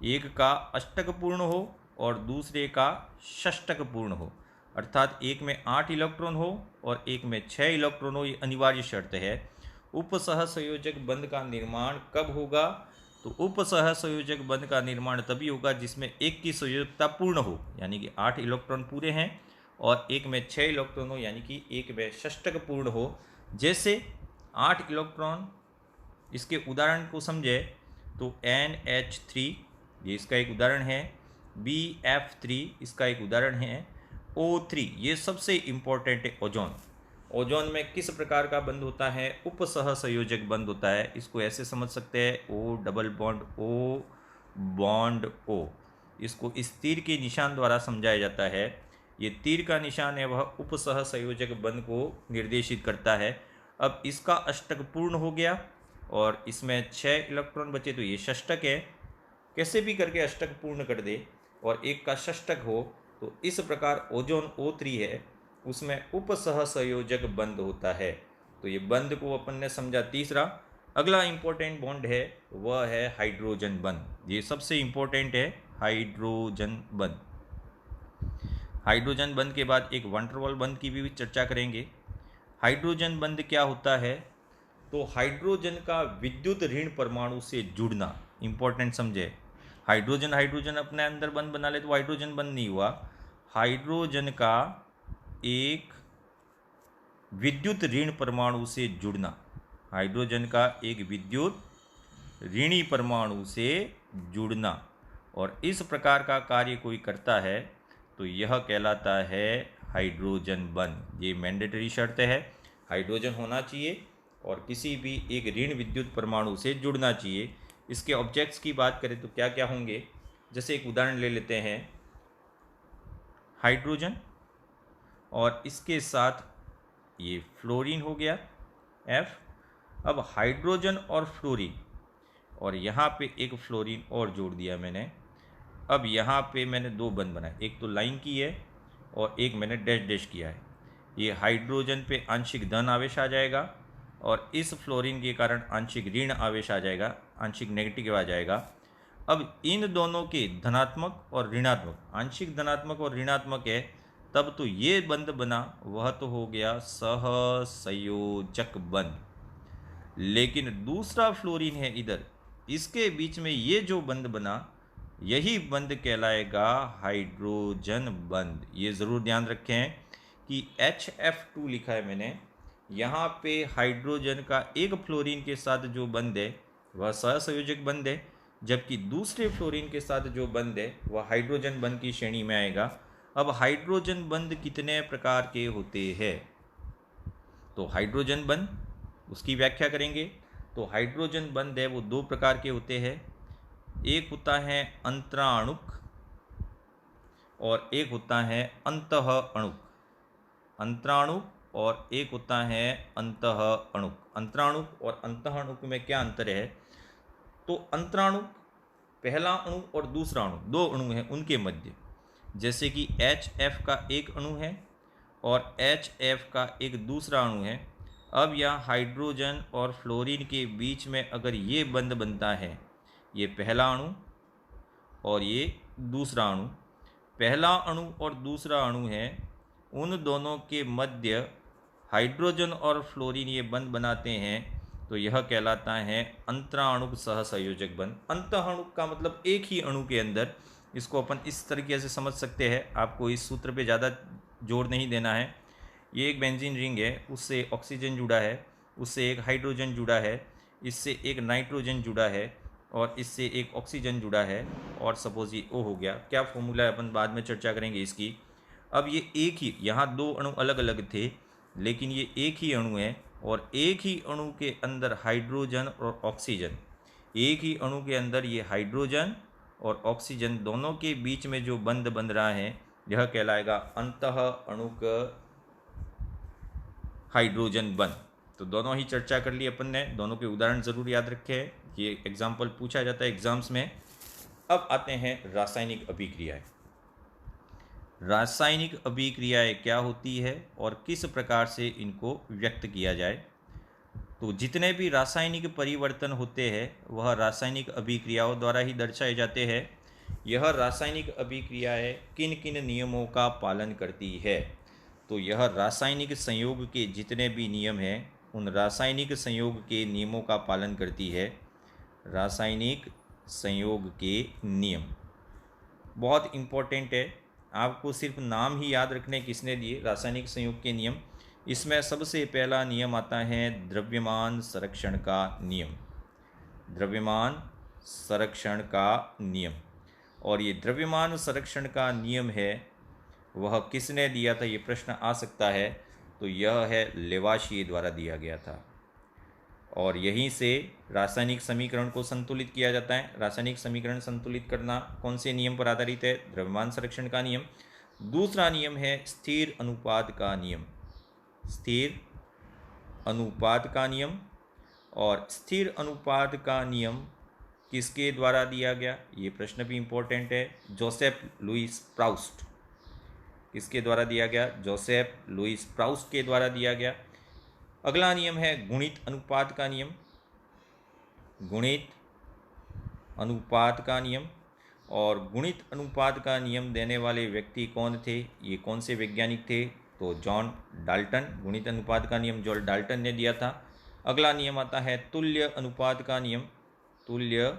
Speaker 1: एक का अष्टक पूर्ण हो और दूसरे का षष्टक पूर्ण हो, अर्थात एक में 8 इलेक्ट्रॉन हो और एक में 6 इलेक्ट्रॉन हो। ये अनिवार्य शर्त है। उपसहसंयोजक बंध का निर्माण कब होगा? तो उपसहसंयोजक बंध का निर्माण तभी होगा जिसमें एक की संयोजकता पूर्ण हो, यानी कि 8 इलेक्ट्रॉन पूरे हैं, और एक में 6 इलेक्ट्रॉन हो, यानी कि एक में षष्टक पूर्ण हो। जैसे 8 इलेक्ट्रॉन, इसके उदाहरण को समझे तो NH3 ये इसका एक उदाहरण है, BF3 इसका एक उदाहरण है, O3 ये सबसे इम्पोर्टेंट है। ओजोन, ओजोन में किस प्रकार का बंध होता है? उपसहसंयोजक बंध होता है। इसको ऐसे समझ सकते हैं, O double bond O bond O, इसको इस तीर के निशान द्वारा समझाया जाता है। ये तीर का निशान है वह उपसहसंयोजक बंध को निर्देशित करता है। अब इसका अष्टक पूर्ण हो गया और इसमें 6 इलेक्ट्रॉन बचे, तो ये षष्टक है। कैसे भी करके अष्टक पूर्ण कर दे और एक का षष्टक हो, तो इस प्रकार ओजोन O3 है, उसमें उपसहसंयोजक बंध होता है। तो ये बंध को अपन ने समझा। तीसरा अगला इंपॉर्टेंट बॉन्ड है वह है हाइड्रोजन बंध। ये सबसे इंपॉर्टेंट है, हाइड्रोजन बंध। हाइड्रोजन बंध के बाद एक वैन डर वाल्स बंध की भी चर्चा करेंगे। हाइड्रोजन बंध क्या होता है? तो हाइड्रोजन का विद्युत ऋण परमाणु से जुड़ना, इंपॉर्टेंट समझे। हाइड्रोजन हाइड्रोजन अपने अंदर बंध बना ले तो हाइड्रोजन बंध नहीं हुआ। हाइड्रोजन का एक विद्युत ऋण परमाणु से जुड़ना, हाइड्रोजन का एक विद्युत ऋणी परमाणु से जुड़ना, और इस प्रकार का कार्य कोई करता है तो यह कहलाता है हाइड्रोजन बंध। ये मैंडेटरी शर्त है, हाइड्रोजन होना चाहिए और किसी भी एक ऋण विद्युत परमाणु से जुड़ना चाहिए। इसके ऑब्जेक्ट्स की बात करें तो क्या क्या होंगे? जैसे एक उदाहरण ले लेते हैं, हाइड्रोजन और इसके साथ ये फ्लोरीन हो गया F। अब हाइड्रोजन और फ्लोरीन, और यहाँ पे एक फ्लोरीन और जोड़ दिया मैंने। अब यहाँ पे मैंने 2 बंध बनाए, एक तो लाइन की है और एक मैंने डैश डैश किया है। ये हाइड्रोजन पे आंशिक धन आवेश आ जाएगा और इस फ्लोरीन के कारण आंशिक ऋण आवेश आ जाएगा, आंशिक नेगेटिव आ जाएगा। अब इन दोनों के धनात्मक और ऋणात्मक, आंशिक धनात्मक और ऋणात्मक है, तब तो ये बंध बना, वह तो हो गया सहसंयोजक बंध। लेकिन दूसरा फ्लोरीन है इधर, इसके बीच में ये जो बंध बना, यही बंध कहलाएगा हाइड्रोजन बंध। ये ज़रूर ध्यान रखें कि HF2 लिखा है मैंने, यहाँ पे हाइड्रोजन का एक फ्लोरीन के साथ जो बंध है वह सहसंयोजक बंध है, जबकि दूसरे फ्लोरीन के साथ जो बंध है वह हाइड्रोजन बंध की श्रेणी में आएगा। अब हाइड्रोजन बंध कितने प्रकार के होते हैं? तो हाइड्रोजन बंध, उसकी व्याख्या करेंगे। तो हाइड्रोजन बंध है वो 2 प्रकार के होते हैं, एक होता है अंतराणुक और एक होता है अंतः अणुक। अंतराणुक और एक होता है अंतः अणुक। अंतराणुक और अंतः अणुक में क्या अंतर है? तो अंतराणुक पहला अणु और दूसरा अणु, 2 अणु हैं उनके मध्य, जैसे कि HF का एक अणु है और HF का एक दूसरा अणु है। अब यहाँ हाइड्रोजन और फ्लोरीन के बीच में अगर ये बंध बनता है, ये पहला अणु और ये दूसरा अणु, पहला अणु और दूसरा अणु है, उन दोनों के मध्य हाइड्रोजन और फ्लोरीन ये बंध बनाते हैं, तो यह कहलाता है अंतराणुक सहसंयोजक बंध। अंतःअणुक का मतलब एक ही अणु के अंदर, इसको अपन इस तरीके से समझ सकते हैं। आपको इस सूत्र पे ज़्यादा जोर नहीं देना है। ये एक बेंजीन रिंग है, उससे ऑक्सीजन जुड़ा है, उससे एक हाइड्रोजन जुड़ा है, इससे एक नाइट्रोजन जुड़ा है और इससे एक ऑक्सीजन जुड़ा है, और सपोज ये O हो गया। क्या फॉर्मूला है अपन बाद में चर्चा करेंगे इसकी। अब ये एक ही, यहाँ 2 अणु अलग अलग थे लेकिन ये एक ही अणु है और एक ही अणु के अंदर हाइड्रोजन और ऑक्सीजन, एक ही अणु के अंदर ये हाइड्रोजन और ऑक्सीजन दोनों के बीच में जो बंध बन रहा है यह कहलाएगा अंतः अणुक हाइड्रोजन बंध। तो दोनों ही चर्चा कर ली अपन ने, दोनों के उदाहरण ज़रूर याद रखे हैं, ये एग्जाम्पल पूछा जाता है एग्जाम्स में। अब आते हैं रासायनिक अभिक्रियाएं। रासायनिक अभिक्रियाएं क्या होती है और किस प्रकार से इनको व्यक्त किया जाए। तो जितने भी रासायनिक परिवर्तन होते हैं वह रासायनिक अभिक्रियाओं द्वारा ही दर्शाए जाते हैं। यह रासायनिक अभिक्रियाएं किन किन नियमों का पालन करती है। तो यह रासायनिक संयोग के जितने भी नियम हैं उन रासायनिक संयोग के नियमों का पालन करती है। रासायनिक संयोग के नियम बहुत इम्पोर्टेंट है, आपको सिर्फ नाम ही याद रखने किसने दिए, रासायनिक संयोग के नियम। इसमें सबसे पहला नियम आता है द्रव्यमान संरक्षण का नियम। द्रव्यमान संरक्षण का नियम, और ये द्रव्यमान संरक्षण का नियम है वह किसने दिया था, ये प्रश्न आ सकता है। तो यह है लेवाशिए द्वारा दिया गया था, और यहीं से रासायनिक समीकरण को संतुलित किया जाता है। रासायनिक समीकरण संतुलित करना कौन से नियम पर आधारित है, द्रव्यमान संरक्षण का नियम। दूसरा नियम है स्थिर अनुपात का नियम। स्थिर अनुपात का नियम, और स्थिर अनुपात का नियम किसके द्वारा दिया गया, ये प्रश्न भी इंपॉर्टेंट है। जोसेफ लुईस प्राउस्ट, किसके द्वारा दिया गया, जोसेफ लुईस प्राउस्ट के द्वारा दिया गया। अगला नियम है गुणित अनुपात का नियम। गुणित अनुपात का नियम, और गुणित अनुपात का नियम देने वाले व्यक्ति कौन थे, ये कौन से वैज्ञानिक थे, तो जॉन डाल्टन। गुणित अनुपात का नियम जॉन डाल्टन ने दिया था। अगला नियम आता है तुल्य अनुपात का नियम। तुल्य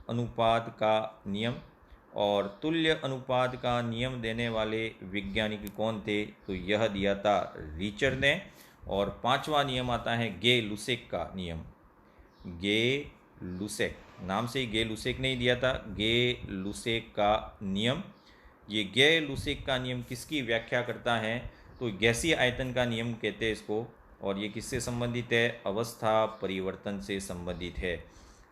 Speaker 1: अनुपात का नियम, और तुल्य अनुपात का नियम देने वाले वैज्ञानिक कौन थे, तो यह दिया था रीचर ने। और पांचवा नियम आता है गे लुसेक का नियम। गे लुसेक, नाम से ही गे लुसेक नहीं दिया था, गे लुसेक का नियम। ये गे लुसेक का नियम किसकी व्याख्या करता है, तो गैसीय आयतन का नियम कहते हैं इसको, और ये किससे संबंधित है, अवस्था परिवर्तन से संबंधित है।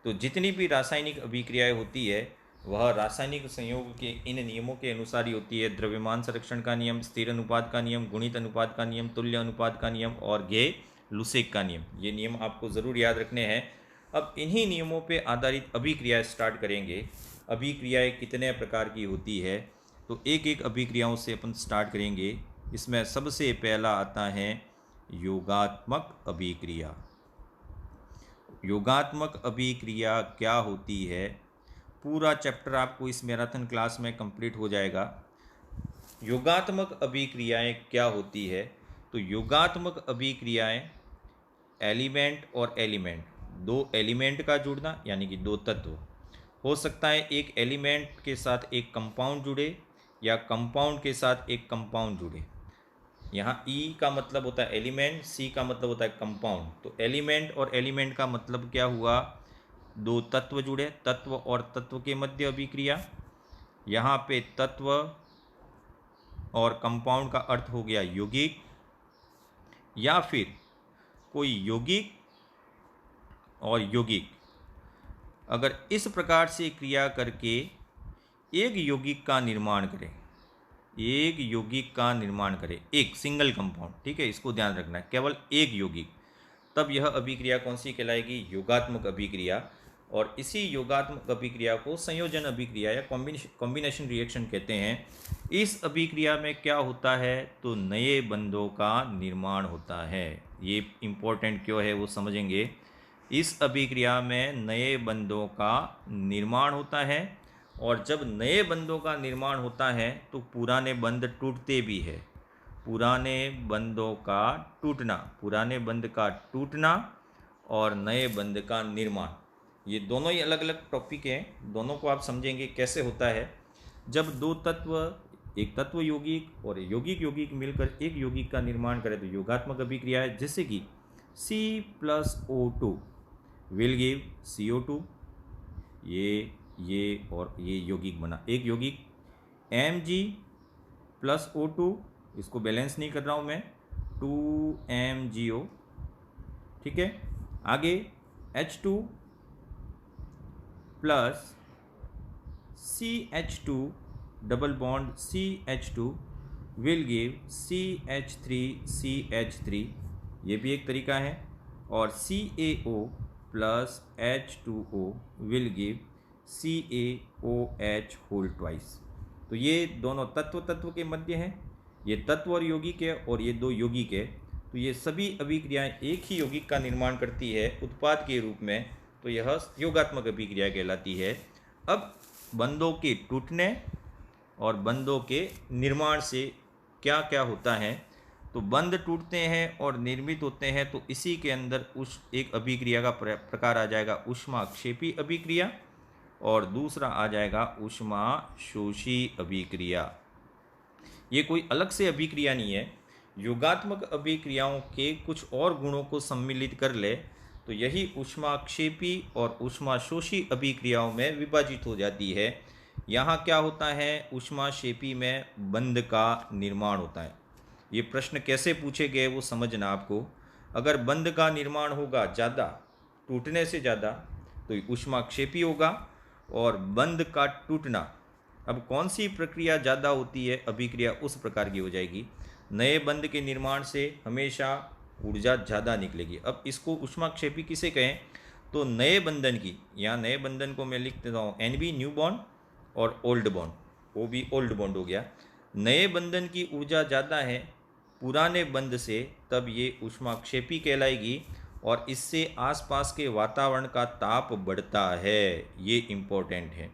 Speaker 1: तो जितनी भी रासायनिक अभिक्रियाएं होती है वह रासायनिक संयोग के इन नियमों के अनुसार ही होती है। द्रव्यमान संरक्षण का नियम, स्थिर अनुपात का नियम, गुणित अनुपात का नियम, तुल्य अनुपात का नियम और गे लुसेक का नियम। ये नियम आपको ज़रूर याद रखने हैं। अब इन्हीं नियमों पे आधारित अभिक्रियाएं स्टार्ट करेंगे। अभिक्रियाएं कितने प्रकार की होती है, तो एक एक अभिक्रियाओं से अपन स्टार्ट करेंगे। इसमें सबसे पहला आता है योगात्मक अभिक्रिया। योगात्मक अभिक्रिया क्या होती है, पूरा चैप्टर आपको इस मैराथन क्लास में कंप्लीट हो जाएगा। योगात्मक अभिक्रियाएं क्या होती है, तो योगात्मक अभिक्रियाएं एलिमेंट और एलिमेंट, दो एलिमेंट का जुड़ना, यानी कि दो तत्व हो सकता है। एक एलिमेंट के साथ एक कंपाउंड जुड़े या कंपाउंड के साथ एक कंपाउंड जुड़े। यहाँ ई का मतलब होता है एलिमेंट, सी का मतलब होता है कंपाउंड। तो एलिमेंट और एलिमेंट का मतलब क्या हुआ, दो तत्व जुड़े, तत्व और तत्व के मध्य अभिक्रिया। यहाँ पे तत्व और कंपाउंड का अर्थ हो गया यौगिक, या फिर कोई यौगिक और यौगिक अगर इस प्रकार से क्रिया करके एक यौगिक का निर्माण करें, एक यौगिक का निर्माण करें, एक सिंगल कंपाउंड, ठीक है, इसको ध्यान रखना है, केवल एक यौगिक, तब यह अभिक्रिया कौन सी कहलाएगी, योगात्मक अभिक्रिया। और इसी योगात्मक अभिक्रिया को संयोजन अभिक्रिया या कॉम्बिनेशन रिएक्शन कहते हैं। इस अभिक्रिया में क्या होता है, तो नए बंधों का निर्माण होता है। ये इम्पोर्टेंट क्यों है वो समझेंगे। इस अभिक्रिया में नए बंधों का निर्माण होता है, और जब नए बंधों का निर्माण होता है तो पुराने बंध टूटते भी है। पुराने बंधों का टूटना, पुराने बंध का टूटना और नए बंध का निर्माण, ये दोनों ही अलग अलग टॉपिक हैं, दोनों को आप समझेंगे कैसे होता है। जब दो तत्व, एक तत्व यौगिक और यौगिक यौगिक मिलकर एक यौगिक का निर्माण करें तो योगात्मक अभिक्रिया है। जैसे कि C+O2 विल गिव CO2, ये और ये यौगिक बना एक यौगिक। Mg+O2, इसको बैलेंस नहीं कर रहा हूँ मैं, 2MgO, ठीक है। आगे H2 plus CH2 double bond CH2 will give CH3CH3, ये भी एक तरीका है। और CaO plus H2O will give CaOH whole twice. तो ये दोनों तत्व के मध्य हैं, ये तत्व और यौगिक है और ये दो यौगिक है। तो ये सभी अभिक्रियाएं एक ही यौगिक का निर्माण करती है उत्पाद के रूप में, तो यह योगात्मक अभिक्रिया कहलाती है। अब बंधों के टूटने और बंधों के निर्माण से क्या क्या होता है, तो बंध टूटते हैं और निर्मित होते हैं, तो इसी के अंदर उस एक अभिक्रिया का प्रकार आ जाएगा ऊष्माक्षेपी अभिक्रिया और दूसरा आ जाएगा ऊष्माशोषी अभिक्रिया। ये कोई अलग से अभिक्रिया नहीं है, योगात्मक अभिक्रियाओं के कुछ और गुणों को सम्मिलित कर ले तो यही ऊष्माक्षेपी और ऊष्माशोषी अभिक्रियाओं में विभाजित हो जाती है। यहाँ क्या होता है, ऊष्माक्षेपी में बंध का निर्माण होता है। ये प्रश्न कैसे पूछे गए वो समझना आपको। अगर बंध का निर्माण होगा ज़्यादा, टूटने से ज़्यादा, तो ऊष्माक्षेपी होगा। और बंध का टूटना, अब कौन सी प्रक्रिया ज़्यादा होती है, अभिक्रिया उस प्रकार की हो जाएगी। नए बंध के निर्माण से हमेशा ऊर्जा ज़्यादा निकलेगी। अब इसको ऊष्माक्षेपी किसे कहें, तो नए बंधन की, यहाँ नए बंधन को मैं लिख देता हूँ NB न्यू बॉन्ड और ओल्ड बॉन्ड, वो भी ओल्ड बॉन्ड हो गया। नए बंधन की ऊर्जा ज़्यादा है पुराने बंध से, तब ये ऊष्माक्षेपी कहलाएगी और इससे आसपास के वातावरण का ताप बढ़ता है। ये इम्पोर्टेंट है,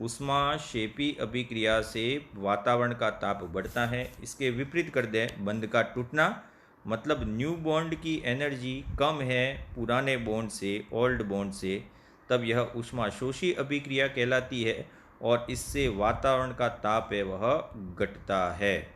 Speaker 1: ऊष्माक्षेपी अभिक्रिया से वातावरण का ताप बढ़ता है। इसके विपरीत कर दें, बंध का टूटना मतलब न्यू बॉन्ड की एनर्जी कम है पुराने बॉन्ड से, ओल्ड बॉन्ड से, तब यह ऊष्माशोषी अभिक्रिया कहलाती है और इससे वातावरण का ताप है वह घटता है।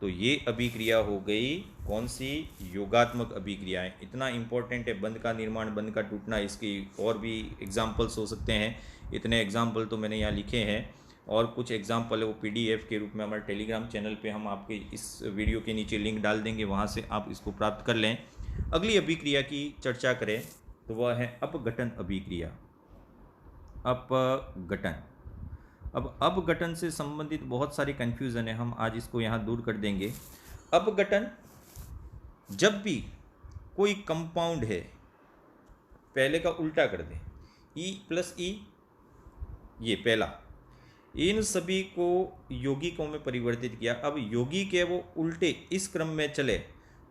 Speaker 1: तो ये अभिक्रिया हो गई कौन सी, योगात्मक अभिक्रियाएं। इतना इम्पोर्टेंट है बंध का निर्माण, बंध का टूटना। इसकी और भी एग्जाम्पल्स हो सकते हैं, इतने एग्जाम्पल तो मैंने यहाँ लिखे हैं। और कुछ एग्जाम्पल है वो PDF के रूप में हमारे टेलीग्राम चैनल पे हम आपके इस वीडियो के नीचे लिंक डाल देंगे, वहाँ से आप इसको प्राप्त कर लें। अगली अभिक्रिया की चर्चा करें तो वह है अपघटन अभिक्रिया। अपघटन, अब अपघटन से संबंधित बहुत सारी कन्फ्यूज़न है, हम आज इसको यहाँ दूर कर देंगे। अपघटन, जब भी कोई कंपाउंड है, पहले का उल्टा कर दें, E+E, ये पहला, इन सभी को यौगिकों में परिवर्तित किया। अब यौगिक है वो उल्टे इस क्रम में चले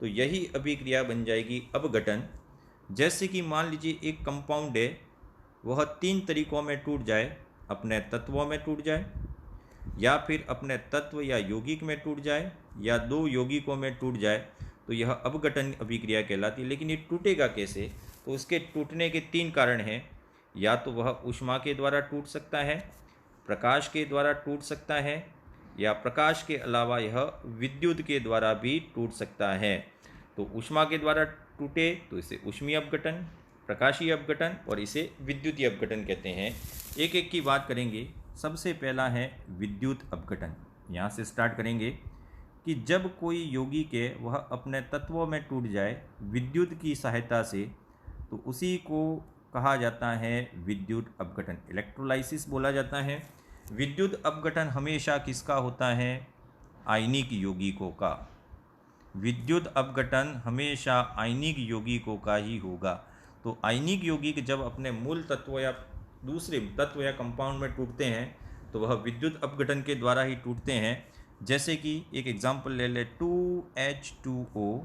Speaker 1: तो यही अभिक्रिया बन जाएगी अपघटन। जैसे कि मान लीजिए एक कंपाउंड है, वह 3 तरीकों में टूट जाए, अपने तत्वों में टूट जाए, या फिर अपने तत्व या यौगिक में टूट जाए, या 2 यौगिकों में टूट जाए, तो यह अपघटन अभिक्रिया कहलाती है। लेकिन ये टूटेगा कैसे, तो इसके टूटने के 3 कारण हैं। या तो वह ऊष्मा के द्वारा टूट सकता है, प्रकाश के द्वारा टूट सकता है, या प्रकाश के अलावा यह विद्युत के द्वारा भी टूट सकता है। तो ऊष्मा के द्वारा टूटे तो इसे ऊष्मीय अपघटन, प्रकाशीय अपघटन और इसे विद्युतीय अपघटन कहते हैं। एक एक की बात करेंगे। सबसे पहला है विद्युत अपघटन। यहाँ से स्टार्ट करेंगे कि जब कोई यौगिक है वह अपने तत्वों में टूट जाए विद्युत की सहायता से, तो उसी को कहा जाता है विद्युत अपघटन, इलेक्ट्रोलाइसिस बोला जाता है। विद्युत अपघटन हमेशा किसका होता है, आयनिक यौगिकों का। विद्युत अपघटन हमेशा आयनिक यौगिकों का ही होगा। तो आयनिक यौगिक जब अपने मूल तत्व या दूसरे तत्व या कंपाउंड में टूटते हैं तो वह विद्युत अपघटन के द्वारा ही टूटते हैं। जैसे कि एक एग्जांपल ले ले, 2H2O,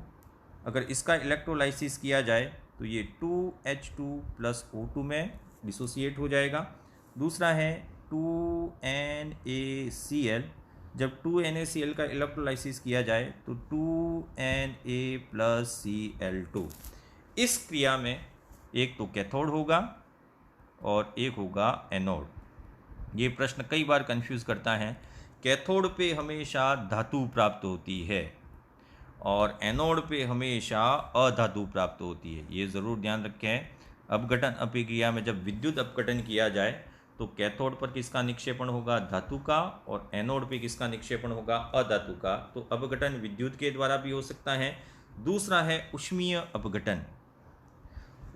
Speaker 1: अगर इसका इलेक्ट्रोलाइसिस किया जाए तो ये 2H2 + O2 में डिसोसिएट हो जाएगा। दूसरा है 2NaCl, जब 2NaCl का इलेक्ट्रोलाइसिस किया जाए तो 2Na + Cl2। इस क्रिया में एक तो कैथोड होगा और एक होगा एनोड। ये प्रश्न कई बार कंफ्यूज करता है। कैथोड पे हमेशा धातु प्राप्त होती है और एनोड पे हमेशा अधातु प्राप्त होती है, ये ज़रूर ध्यान रखें। अपघटन अभिक्रिया में जब विद्युत अपघटन किया जाए तो कैथोड पर किसका निक्षेपण होगा, धातु का, और एनोड पे किसका निक्षेपण होगा, अधातु का। तो अपघटन विद्युत के द्वारा भी हो सकता है। दूसरा है ऊष्मीय अपघटन।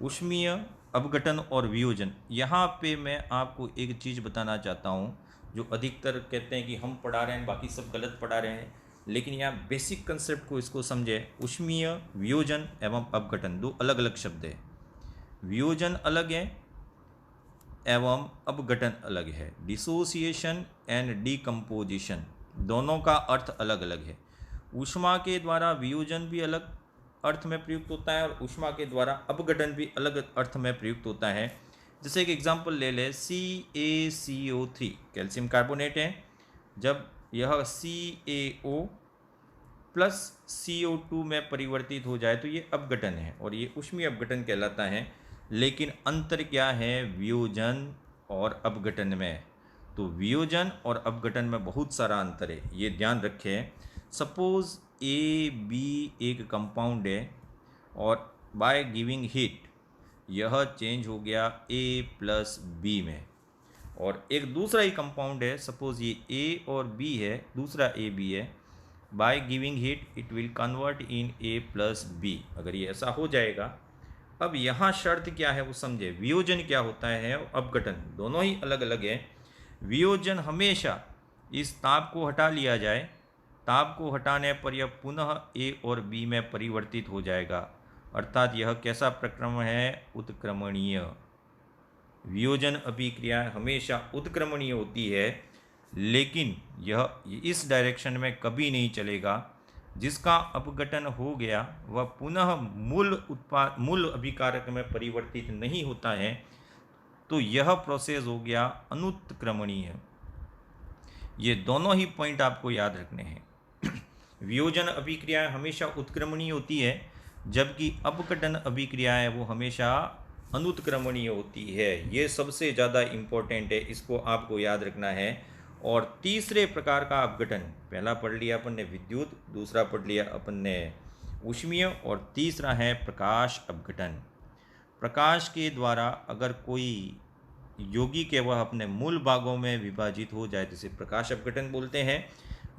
Speaker 1: ऊष्मीय अपघटन और वियोजन। यहाँ पे मैं आपको एक चीज़ बताना चाहता हूँ, जो अधिकतर कहते हैं कि हम पढ़ा रहे हैं बाकी सब गलत पढ़ा रहे हैं, लेकिन यहाँ बेसिक कंसेप्ट को इसको समझे। ऊष्मीय वियोजन एवं अपघटन दो अलग अलग शब्द है। वियोजन अलग है एवं अपघटन अलग है। डिसोसिएशन एंड डिकम्पोजिशन दोनों का अर्थ अलग अलग है। ऊष्मा के द्वारा वियोजन भी अलग अर्थ में प्रयुक्त होता है और ऊष्मा के द्वारा अपघटन भी अलग अर्थ में प्रयुक्त होता है। जैसे एक एग्जांपल ले ले, CaCO3 कैल्शियम कार्बोनेट है। जब यह CaO प्लस CO2 में परिवर्तित हो जाए तो ये अपघटन है और ये ऊष्मीय अपघटन कहलाता है। लेकिन अंतर क्या है वियोजन और अपघटन में? तो वियोजन और अपघटन में बहुत सारा अंतर है, ये ध्यान रखें। सपोज AB एक कंपाउंड है और बाय गिविंग हीट यह चेंज हो गया A प्लस B में, और एक दूसरा ही कंपाउंड है, सपोज ये A और B है, दूसरा AB है, by giving heat it will convert in A plus B। अगर ये ऐसा हो जाएगा, अब यहाँ शर्त क्या है वो समझे। वियोजन क्या होता है और अपघटन दोनों ही अलग अलग है। वियोजन हमेशा इस ताप को हटा लिया जाए, ताप को हटाने पर यह पुनः A और B में परिवर्तित हो जाएगा, अर्थात यह कैसा प्रक्रम है? उत्क्रमणीय। वियोजन अभिक्रिया हमेशा उत्क्रमणीय होती है, लेकिन यह इस डायरेक्शन में कभी नहीं चलेगा। जिसका अपघटन हो गया वह पुनः मूल अभिकारक में परिवर्तित नहीं होता है, तो यह प्रोसेस हो गया अनुत्क्रमणीय। ये दोनों ही पॉइंट आपको याद रखने हैं। वियोजन अभिक्रियाएं हमेशा उत्क्रमणीय होती है, जबकि अपघटन अभिक्रियाएं वो हमेशा अनुत्क्रमणीय होती है। ये सबसे ज़्यादा इम्पोर्टेंट है, इसको आपको याद रखना है। और तीसरे प्रकार का अपघटन, पहला पढ़ लिया अपन ने विद्युत, दूसरा पढ़ लिया अपन ने ऊष्मीय, और तीसरा है प्रकाश अपघटन। प्रकाश के द्वारा अगर कोई यौगिक है वह अपने मूल भागों में विभाजित हो जाए, जिसे प्रकाश अपघटन बोलते हैं।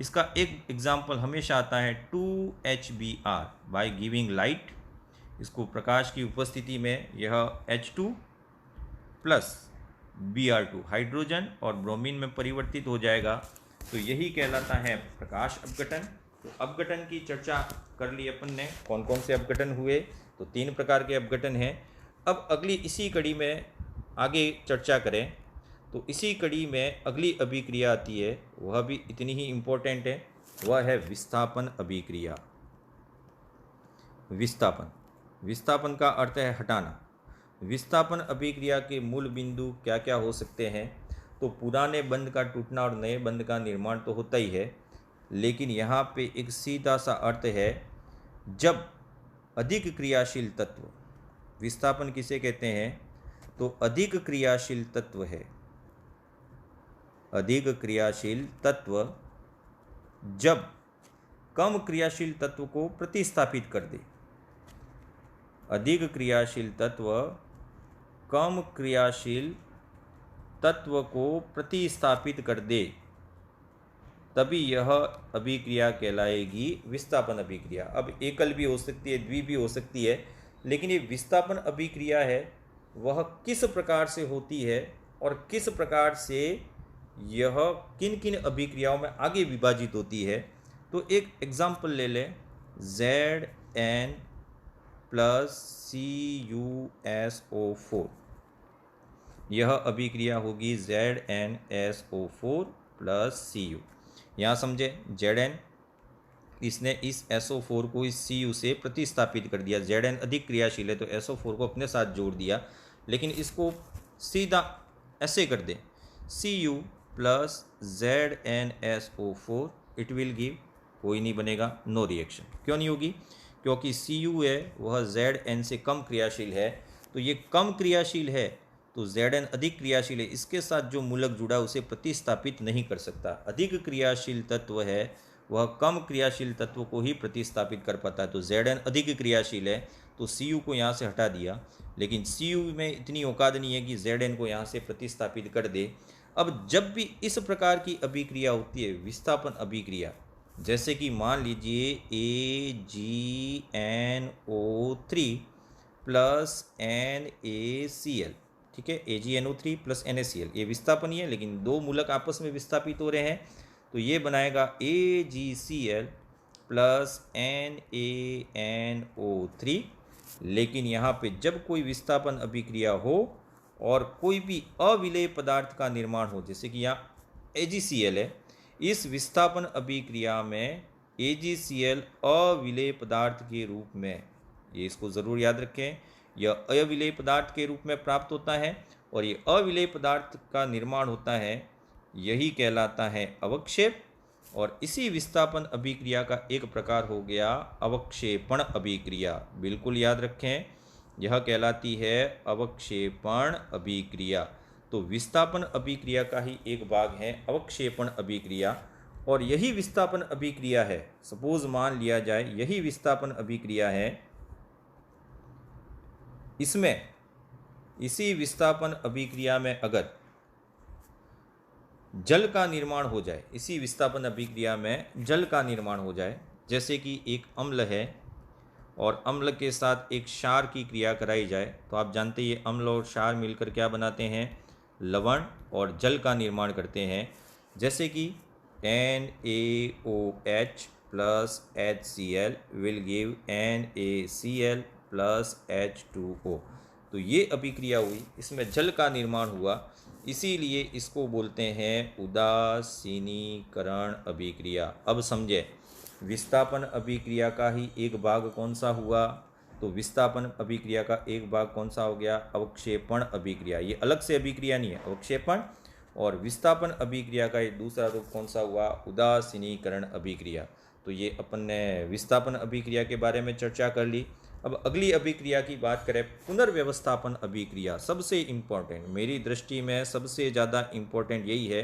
Speaker 1: इसका एक एग्जाम्पल हमेशा आता है 2HBr बाय गिविंग लाइट। इसको प्रकाश की उपस्थिति में यह H2 प्लस Br2 हाइड्रोजन और ब्रोमीन में परिवर्तित हो जाएगा, तो यही कहलाता है प्रकाश अपघटन। तो अपघटन की चर्चा कर ली अपन ने, कौन कौन से अपघटन हुए, तो 3 प्रकार के अपघटन हैं। अब अगली इसी कड़ी में आगे चर्चा करें, तो इसी कड़ी में अगली अभिक्रिया आती है, वह भी इतनी ही इम्पोर्टेंट है, वह है विस्थापन अभिक्रिया। विस्थापन का अर्थ है हटाना। विस्थापन अभिक्रिया के मूल बिंदु क्या क्या हो सकते हैं? तो पुराने बंध का टूटना और नए बंध का निर्माण तो होता ही है, लेकिन यहाँ पे एक सीधा सा अर्थ है, जब अधिक क्रियाशील तत्व, विस्थापन किसे कहते हैं? तो अधिक क्रियाशील तत्व है, अधिक क्रियाशील तत्व जब कम क्रियाशील तत्व को प्रतिस्थापित कर दे। अधिक क्रियाशील तत्व कम क्रियाशील तत्व को प्रतिस्थापित कर दे, तभी यह अभिक्रिया कहलाएगी विस्थापन अभिक्रिया। अब एकल भी हो सकती है, द्वि भी हो सकती है, लेकिन ये विस्थापन अभिक्रिया है वह किस प्रकार से होती है और किस प्रकार से यह किन किन अभिक्रियाओं में आगे विभाजित होती है। तो एक एग्जाम्पल ले लें, Zn प्लस CuSO4, यह अभिक्रिया होगी ZnSO4 प्लस Cu। यहाँ समझे, Zn इसने इस SO4 को इस Cu से प्रतिस्थापित कर दिया। Zn अधिक क्रियाशील है तो SO4 को अपने साथ जोड़ दिया, लेकिन इसको सीधा ऐसे कर दें, Cu plus ZnSO4, it will give, कोई नहीं बनेगा, नो रिएक्शन। क्यों नहीं होगी? क्योंकि Cu है वह Zn से कम क्रियाशील है, तो ये कम क्रियाशील है तो Zn अधिक क्रियाशील है, इसके साथ जो मूलक जुड़ा उसे प्रतिस्थापित नहीं कर सकता। अधिक क्रियाशील तत्व है वह कम क्रियाशील तत्व को ही प्रतिस्थापित कर पाता है, तो Zn अधिक क्रियाशील है तो Cu को यहाँ से हटा दिया, लेकिन Cu में इतनी औकात नहीं है कि Zn को यहाँ से प्रतिस्थापित कर दे। अब जब भी इस प्रकार की अभिक्रिया होती है, विस्थापन अभिक्रिया, जैसे कि मान लीजिए AgNO3 प्लस NaCl, ठीक है, AgNO3 प्लस NaCl, ये विस्थापन ही है, लेकिन दो मूलक आपस में विस्थापित हो रहे हैं, तो ये बनाएगा AgCl प्लस NaNO3। लेकिन यहाँ पे जब कोई विस्थापन अभिक्रिया हो और कोई भी अविलेय पदार्थ का निर्माण हो, जैसे कि यहाँ AgCl है, इस विस्थापन अभिक्रिया में AgCl अविलेय पदार्थ के रूप में, ये इसको ज़रूर याद रखें, यह अविलेय पदार्थ के रूप में प्राप्त होता है और ये अविलेय पदार्थ का निर्माण होता है, यही कहलाता है अवक्षेप। और इसी विस्थापन अभिक्रिया का एक प्रकार हो गया अवक्षेपण अभिक्रिया, बिल्कुल याद रखें, यह कहलाती है अवक्षेपण अभिक्रिया। तो विस्थापन अभिक्रिया का ही एक भाग है अवक्षेपण अभिक्रिया, और यही विस्थापन अभिक्रिया है, सपोज मान लिया जाए यही विस्थापन अभिक्रिया है, इसमें इसी विस्थापन अभिक्रिया में अगर जल का निर्माण हो जाए, इसी विस्थापन अभिक्रिया में जल का निर्माण हो जाए, जैसे कि एक अम्ल है और अम्ल के साथ एक क्षार की क्रिया कराई जाए, तो आप जानते हैं ये अम्ल और क्षार मिलकर क्या बनाते हैं, लवण, और जल का निर्माण करते हैं, जैसे कि NaOH plus HCl will give NaCl plus H2O। तो ये अभिक्रिया हुई, इसमें जल का निर्माण हुआ, इसीलिए इसको बोलते हैं उदासीनीकरण अभिक्रिया। अब समझे, विस्थापन अभिक्रिया का ही एक भाग कौन सा हुआ, तो विस्थापन अभिक्रिया का एक भाग कौन सा हो गया, अवक्षेपण अभिक्रिया। ये अलग से अभिक्रिया नहीं है, अवक्षेपण। और विस्थापन अभिक्रिया का एक दूसरा रूप कौन सा हुआ, उदासीनीकरण अभिक्रिया। तो ये अपन ने विस्थापन अभिक्रिया के बारे में चर्चा कर ली। अब अगली अभिक्रिया की बात करें, पुनर्व्यवस्थापन अभिक्रिया, सबसे इम्पोर्टेंट, मेरी दृष्टि में सबसे ज़्यादा इम्पोर्टेंट यही है,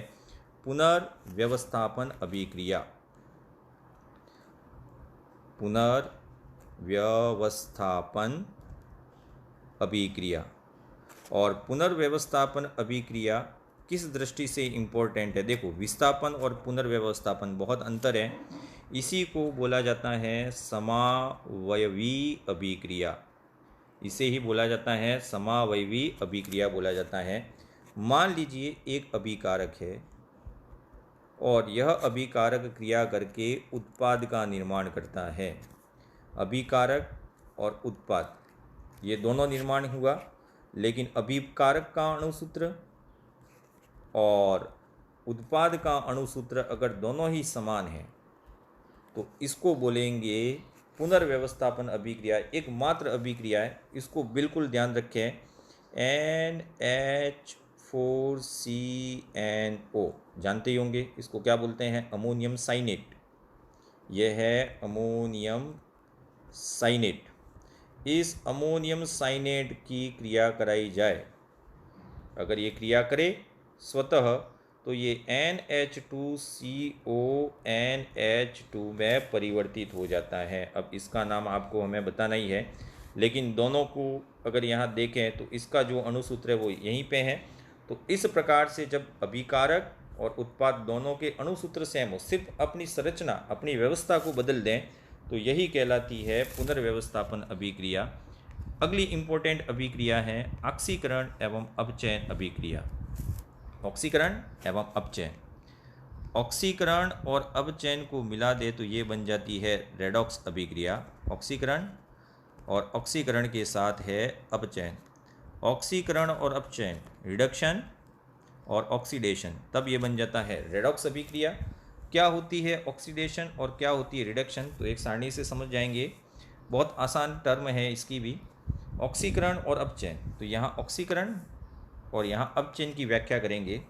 Speaker 1: पुनर्व्यवस्थापन अभिक्रिया। पुनर्व्यवस्थापन अभिक्रिया। और पुनर्व्यवस्थापन अभिक्रिया किस दृष्टि से इम्पोर्टेंट है, देखो, विस्थापन और पुनर्व्यवस्थापन बहुत अंतर है, इसी को बोला जाता है समावयवी अभिक्रिया, इसे ही बोला जाता है समावयवी अभिक्रिया बोला जाता है। मान लीजिए एक अभिकारक है और यह अभिकारक क्रिया करके उत्पाद का निर्माण करता है। अभिकारक और उत्पाद ये दोनों निर्माण हुआ, लेकिन अभिकारक का अणुसूत्र और उत्पाद का अणुसूत्र अगर दोनों ही समान हैं तो इसको बोलेंगे पुनर्व्यवस्थापन अभिक्रिया। एकमात्र अभिक्रिया है, इसको बिल्कुल ध्यान रखें, NH4CNO जानते ही होंगे, इसको क्या बोलते हैं, अमोनियम साइनेट। यह है अमोनियम साइनेट। इस अमोनियम साइनेट की क्रिया कराई जाए, अगर ये क्रिया करे स्वतः, तो ये NH2CO NH2 में परिवर्तित हो जाता है। अब इसका नाम आपको हमें बताना ही है, लेकिन दोनों को अगर यहाँ देखें तो इसका जो अणुसूत्र है वो यहीं पे है। तो इस प्रकार से जब अभिकारक और उत्पाद दोनों के अणुसूत्र सेम हो, सिर्फ अपनी संरचना, अपनी व्यवस्था को बदल दें, तो यही कहलाती है पुनर्व्यवस्थापन अभिक्रिया। अगली इंपॉर्टेंट अभिक्रिया है ऑक्सीकरण एवं अपचयन अभिक्रिया। ऑक्सीकरण एवं अपचयन, ऑक्सीकरण और अपचयन को मिला दे तो ये बन जाती है रेडॉक्स अभिक्रिया। ऑक्सीकरण और ऑक्सीकरण के साथ है अपचयन। ऑक्सीकरण और अपचयन, रिडक्शन और ऑक्सीडेशन, तब ये बन जाता है रेडॉक्स अभिक्रिया। क्या होती है ऑक्सीडेशन और क्या होती है रिडक्शन, तो एक सारणी से समझ जाएंगे, बहुत आसान टर्म है इसकी भी। ऑक्सीकरण और अपचयन, तो यहाँ ऑक्सीकरण और यहाँ अपचयन की व्याख्या करेंगे।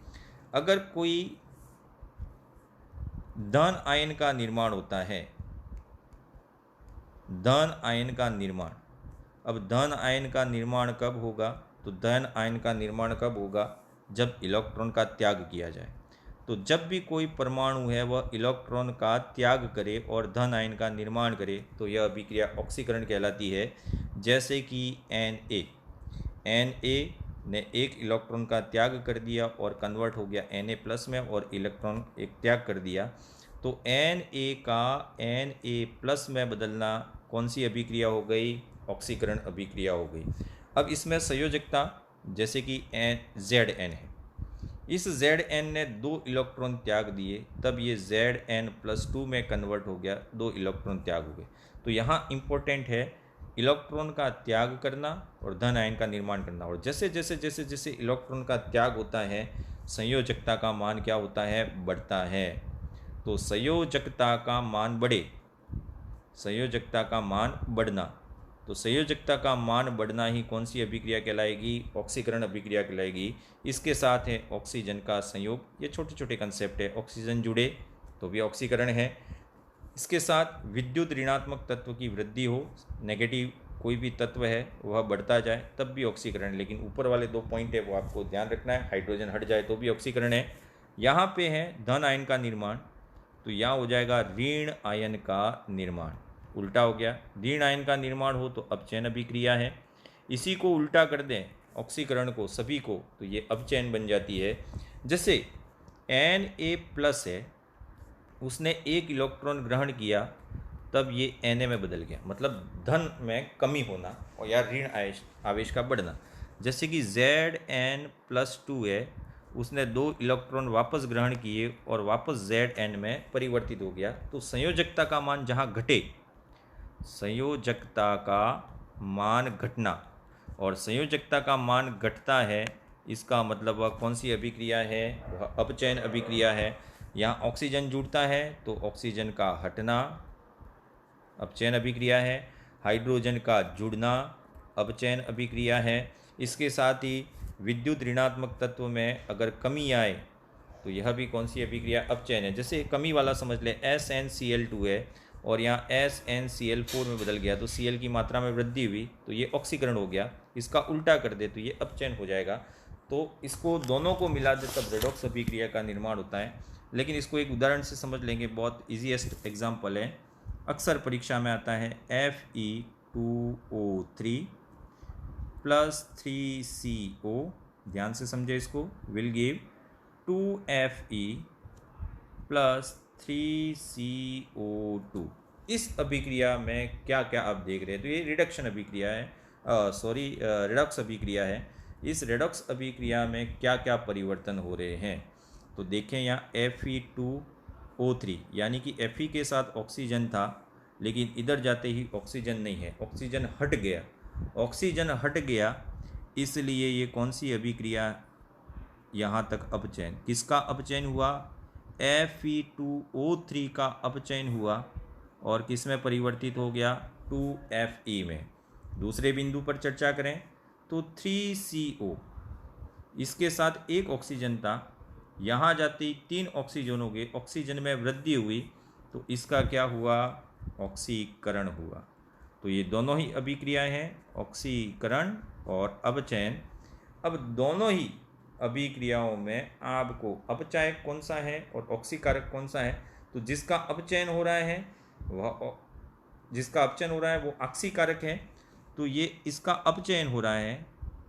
Speaker 1: अगर कोई धन आयन का निर्माण होता है, धन आयन का निर्माण, अब धन आयन का निर्माण कब होगा, तो धन आयन का निर्माण कब होगा, जब इलेक्ट्रॉन का त्याग किया जाए। तो जब भी कोई परमाणु है वह इलेक्ट्रॉन का त्याग करे और धन आयन का निर्माण करे, तो यह अभिक्रिया ऑक्सीकरण कहलाती है। जैसे कि Na ने एक इलेक्ट्रॉन का त्याग कर दिया और कन्वर्ट हो गया Na+ में, और इलेक्ट्रॉन एक त्याग कर दिया, तो Na का Na+ में बदलना कौन सी अभिक्रिया हो गई, ऑक्सीकरण अभिक्रिया हो गई। अब इसमें संयोजकता जैसे कि Zn है, इस Zn ने 2 इलेक्ट्रॉन त्याग दिए, तब ये Zn+2 में कन्वर्ट हो गया, 2 इलेक्ट्रॉन त्याग हो गए। तो यहाँ इम्पोर्टेंट है इलेक्ट्रॉन का त्याग करना और धन आयन का निर्माण करना। और जैसे जैसे जैसे जैसे इलेक्ट्रॉन का त्याग होता है संयोजकता का मान क्या होता है, बढ़ता है। तो संयोजकता का मान बढ़े, संयोजकता का मान बढ़ना, तो संयोजकता का मान बढ़ना ही कौन सी अभिक्रिया कहलाएगी, ऑक्सीकरण अभिक्रिया कहलाएगी। इसके साथ है ऑक्सीजन का संयोग, ये छोटे छोटे कंसेप्ट है। ऑक्सीजन जुड़े तो भी ऑक्सीकरण है। इसके साथ विद्युत ऋणात्मक तत्व की वृद्धि हो, नेगेटिव कोई भी तत्व है वह बढ़ता जाए तब भी ऑक्सीकरण है। लेकिन ऊपर वाले 2 पॉइंट है वो आपको ध्यान रखना है, हाइड्रोजन हट जाए तो भी ऑक्सीकरण है। यहाँ पे है धन आयन का निर्माण, तो यहाँ हो जाएगा ऋण आयन का निर्माण। उल्टा हो गया, ऋण आयन का निर्माण हो तो अपचयन अभिक्रिया है। इसी को उल्टा कर दें ऑक्सीकरण को सभी को, तो ये अपचयन बन जाती है। जैसे Na+ है, उसने 1 इलेक्ट्रॉन ग्रहण किया, तब ये Na में बदल गया, मतलब धन में कमी होना और या ऋण आवेश का बढ़ना। जैसे कि Zn+2 है, उसने 2 इलेक्ट्रॉन वापस ग्रहण किए और वापस Zn में परिवर्तित हो गया। तो संयोजकता का मान जहाँ घटे, संयोजकता का मान घटना, और संयोजकता का मान घटता है, इसका मतलब वह कौन सी अभिक्रिया है, वह अपचयन अभिक्रिया है। यहाँ ऑक्सीजन जुड़ता है तो ऑक्सीजन का हटना अपचयन अभिक्रिया है, हाइड्रोजन का जुड़ना अपचयन अभिक्रिया है। इसके साथ ही विद्युत ऋणात्मक तत्व में अगर कमी आए तो यह भी कौन सी अभिक्रिया, अपचयन है। जैसे कमी वाला समझ ले, SnCl2 है और यहाँ SnCl4 में बदल गया, तो Cl की मात्रा में वृद्धि हुई तो ये ऑक्सीकरण हो गया। इसका उल्टा कर दे तो ये अपचयन हो जाएगा। तो इसको दोनों को मिला दे तब रेडॉक्स अभिक्रिया का निर्माण होता है। लेकिन इसको एक उदाहरण से समझ लेंगे, बहुत ईजीएस्ट एग्जाम्पल है, अक्सर परीक्षा में आता है। Fe2O3 + 3CO, ध्यान से समझे इसको, विल गिव 2Fe + 3CO2। इस अभिक्रिया में क्या क्या आप देख रहे हैं, तो ये रिडक्शन अभिक्रिया है, रिडॉक्स अभिक्रिया है। इस रिडॉक्स अभिक्रिया में क्या क्या परिवर्तन हो रहे हैं, तो देखें यहाँ Fe2O3, यानी कि Fe के साथ ऑक्सीजन था, लेकिन इधर जाते ही ऑक्सीजन नहीं है, ऑक्सीजन हट गया। ऑक्सीजन हट गया इसलिए ये कौन सी अभिक्रिया, यहाँ तक अपचयन। किसका अपचयन हुआ, Fe2O3 का अपचयन हुआ और किस में परिवर्तित हो गया, 2Fe में। दूसरे बिंदु पर चर्चा करें तो 3CO, इसके साथ एक ऑक्सीजन था, यहाँ जाते ही 3 ऑक्सीजन हो गए, ऑक्सीजन में वृद्धि हुई तो इसका क्या हुआ, ऑक्सीकरण हुआ। तो ये दोनों ही अभिक्रियाएं हैं, ऑक्सीकरण और अपचयन। अब दोनों ही अभिक्रियाओं में आपको अपचायक कौन सा है और ऑक्सीकारक कौन सा है, तो जिसका अपचयन हो रहा है वो ऑक्सीकारक है, तो ये इसका अपचयन हो रहा है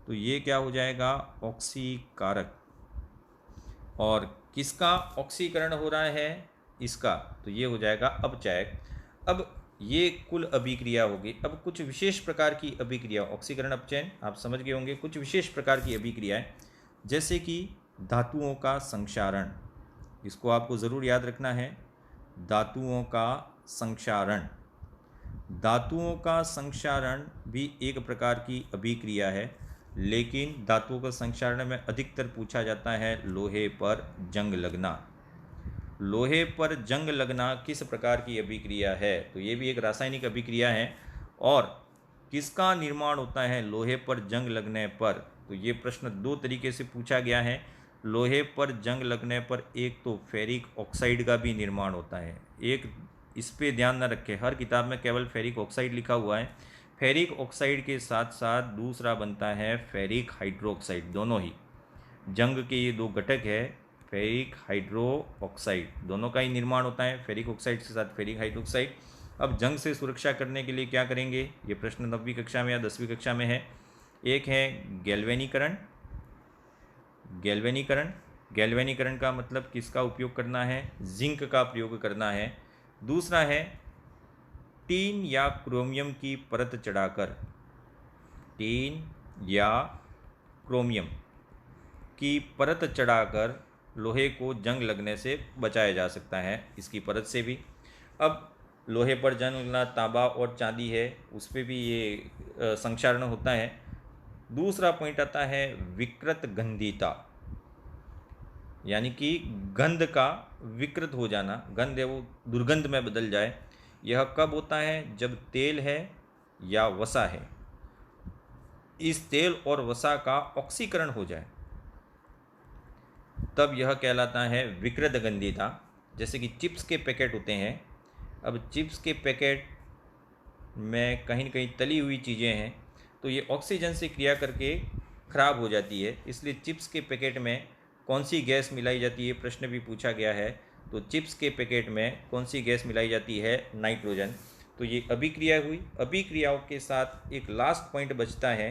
Speaker 1: तो ये क्या हो जाएगा, ऑक्सीकारक। और किसका ऑक्सीकरण हो रहा है, इसका, तो ये हो जाएगा अपचायक। अब ये कुल अभिक्रिया होगी। अब कुछ विशेष प्रकार की अभिक्रिया, ऑक्सीकरण अपचयन आप समझ गए होंगे, कुछ विशेष प्रकार की अभिक्रियाएं जैसे कि धातुओं का संक्षारण, इसको आपको ज़रूर याद रखना है, धातुओं का संक्षारण। धातुओं का संक्षारण भी एक प्रकार की अभिक्रिया है, लेकिन धातुओं का संक्षारण में अधिकतर पूछा जाता है लोहे पर जंग लगना। लोहे पर जंग लगना किस प्रकार की अभिक्रिया है, तो ये भी एक रासायनिक अभिक्रिया है। और किसका निर्माण होता है लोहे पर जंग लगने पर, तो ये प्रश्न 2 तरीके से पूछा गया है। लोहे पर जंग लगने पर एक तो फेरिक ऑक्साइड का भी निर्माण होता है, एक इस पे ध्यान न रखें, हर किताब में केवल फेरिक ऑक्साइड लिखा हुआ है। फेरिक ऑक्साइड के साथ साथ दूसरा बनता है फेरिक हाइड्रोक्साइड। दोनों ही जंग के ये 2 घटक है, फेरिक हाइड्रो ऑक्साइड, दोनों का ही निर्माण होता है, फेरिक ऑक्साइड के साथ फेरिक हाइड्रोक्साइड। अब जंग से सुरक्षा करने के लिए क्या करेंगे, ये प्रश्न 9वीं कक्षा में या 10वीं कक्षा में है। एक है गैल्वेनीकरण। गैल्वेनीकरण का मतलब किसका उपयोग करना है, जिंक का प्रयोग करना है। दूसरा है टीन या क्रोमियम की परत चढ़ाकर, टीन या क्रोमियम की परत चढ़ाकर लोहे को जंग लगने से बचाया जा सकता है, इसकी परत से भी। अब लोहे पर जंग लगना, तांबा और चांदी है, उस पर भी ये संक्षारण होता है। दूसरा पॉइंट आता है विकृत गंधिता, यानी कि गंध का विकृत हो जाना, गंध है वो दुर्गंध में बदल जाए। यह कब होता है? जब तेल है या वसा है, इस तेल और वसा का ऑक्सीकरण हो जाए, तब यह कहलाता है विकृत गंधिता। जैसे कि चिप्स के पैकेट होते हैं, अब चिप्स के पैकेट में कहीं न कहीं तली हुई चीज़ें हैं, तो ये ऑक्सीजन से क्रिया करके ख़राब हो जाती है, इसलिए चिप्स के पैकेट में कौन सी गैस मिलाई जाती है, प्रश्न भी पूछा गया है। तो चिप्स के पैकेट में कौन सी गैस मिलाई जाती है? नाइट्रोजन। तो ये अभिक्रिया हुई। अभिक्रियाओं के साथ एक लास्ट पॉइंट बचता है,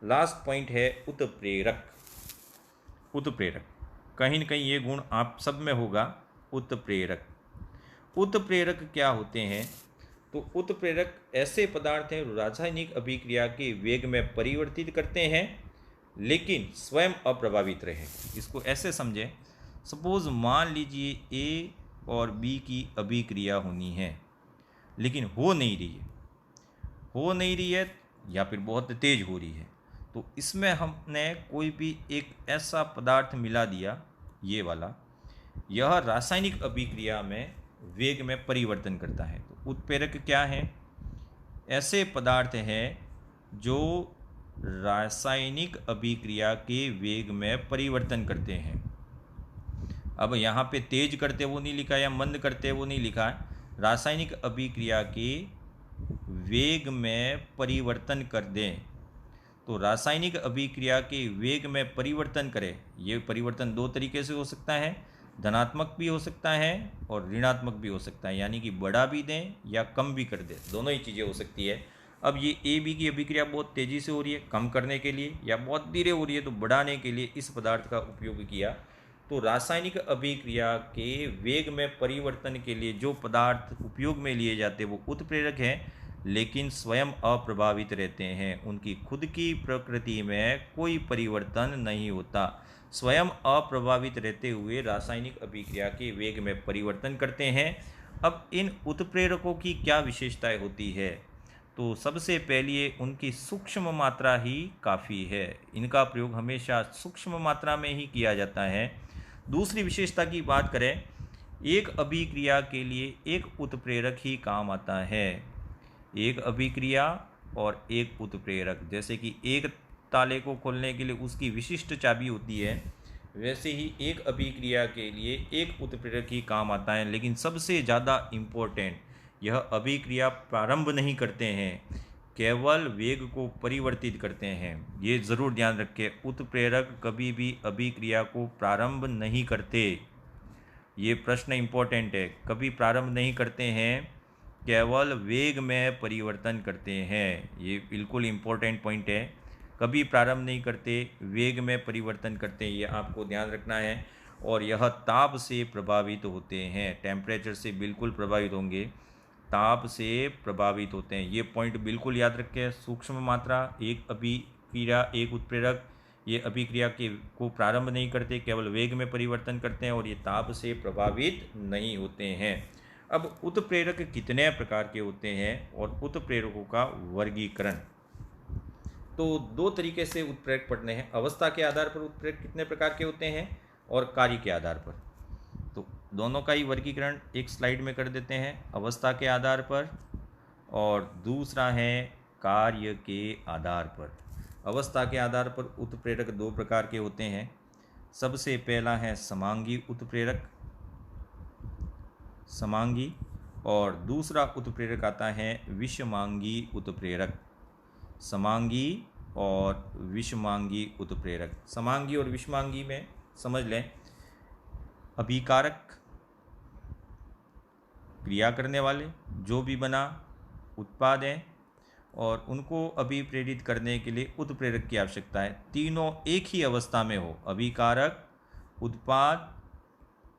Speaker 1: लास्ट पॉइंट है उत्प्रेरक। उत्प्रेरक, कहीं न कहीं ये गुण आप सब में होगा, उत्प्रेरक। उत्प्रेरक क्या होते हैं? तो उत्प्रेरक ऐसे पदार्थ हैं रासायनिक अभिक्रिया के वेग में परिवर्तित करते हैं, लेकिन स्वयं अप्रभावित रहे। इसको ऐसे समझें, सपोज मान लीजिए ए और बी की अभिक्रिया होनी है, लेकिन हो नहीं रही है या फिर बहुत तेज हो रही है, तो इसमें हमने कोई भी एक ऐसा पदार्थ मिला दिया, ये वाला, यह रासायनिक अभिक्रिया में वेग में परिवर्तन करता है। तो उत्प्रेरक क्या है? ऐसे पदार्थ हैं जो रासायनिक अभिक्रिया के वेग में परिवर्तन करते हैं। अब यहाँ पे तेज करते वो नहीं लिखा या मंद करते वो नहीं लिखा है, रासायनिक अभिक्रिया के वेग में परिवर्तन कर दें। तो रासायनिक अभिक्रिया के वेग में परिवर्तन करें, ये परिवर्तन दो तरीके से हो सकता है, धनात्मक भी हो सकता है और ऋणात्मक भी हो सकता है, यानी कि बढ़ा भी दें या कम भी कर दें, दोनों ही चीज़ें हो सकती है। अब ये ए बी की अभिक्रिया बहुत तेज़ी से हो रही है, कम करने के लिए, या बहुत धीरे हो रही है तो बढ़ाने के लिए इस पदार्थ का उपयोग किया। तो रासायनिक अभिक्रिया के वेग में परिवर्तन के लिए जो पदार्थ उपयोग में लिए जाते हैं वो उत्प्रेरक हैं, लेकिन स्वयं अप्रभावित रहते हैं, उनकी खुद की प्रकृति में कोई परिवर्तन नहीं होता, स्वयं अप्रभावित रहते हुए रासायनिक अभिक्रिया के वेग में परिवर्तन करते हैं। अब इन उत्प्रेरकों की क्या विशेषताएं होती है? तो सबसे पहले उनकी सूक्ष्म मात्रा ही काफ़ी है, इनका प्रयोग हमेशा सूक्ष्म मात्रा में ही किया जाता है। दूसरी विशेषता की बात करें, एक अभिक्रिया के लिए एक उत्प्रेरक ही काम आता है, एक अभिक्रिया और एक उत्प्रेरक। जैसे कि एक ताले को खोलने के लिए उसकी विशिष्ट चाबी होती है, वैसे ही एक अभिक्रिया के लिए एक उत्प्रेरक ही काम आता है, लेकिन सबसे ज़्यादा इम्पोर्टेंट, यह अभिक्रिया प्रारंभ नहीं करते हैं, केवल वेग को परिवर्तित करते हैं। ये ज़रूर ध्यान रखें, उत्प्रेरक कभी भी अभिक्रिया को प्रारंभ नहीं करते, ये प्रश्न इम्पोर्टेंट है, कभी प्रारंभ नहीं करते हैं, केवल वेग में परिवर्तन करते हैं। ये बिल्कुल इम्पोर्टेंट पॉइंट है, कभी प्रारंभ नहीं करते, वेग में परिवर्तन करते हैं, ये आपको ध्यान रखना है। और यह ताप से प्रभावित होते हैं, टेम्परेचर से बिल्कुल प्रभावित होंगे, ताप से प्रभावित होते हैं, ये पॉइंट बिल्कुल याद रखें। सूक्ष्म मात्रा, एक अभिक्रिया एक उत्प्रेरक, ये अभिक्रिया के को प्रारंभ नहीं करते, केवल वेग में परिवर्तन करते हैं, और ये ताप से प्रभावित नहीं होते हैं। अब उत्प्रेरक कितने प्रकार के होते हैं और उत्प्रेरकों का वर्गीकरण, तो दो तरीके से उत्प्रेरक पढ़ने हैं, अवस्था के आधार पर उत्प्रेरक कितने प्रकार के होते हैं और कार्य के आधार पर। तो दोनों का ही वर्गीकरण एक स्लाइड में कर देते हैं, अवस्था के आधार पर और दूसरा है कार्य के आधार पर। अवस्था के आधार पर उत्प्रेरक दो प्रकार के होते हैं, सबसे पहला है समांगी उत्प्रेरक, समांगी, और दूसरा उत्प्रेरक आता है विषमांगी उत्प्रेरक, समांगी और विषमांगी उत्प्रेरक। समांगी और विषमांगी में समझ लें, अभिकारक क्रिया करने वाले जो भी बना उत्पाद हैं और उनको अभिप्रेरित करने के लिए उत्प्रेरक की आवश्यकता है, तीनों एक ही अवस्था में हो, अभिकारक, उत्पाद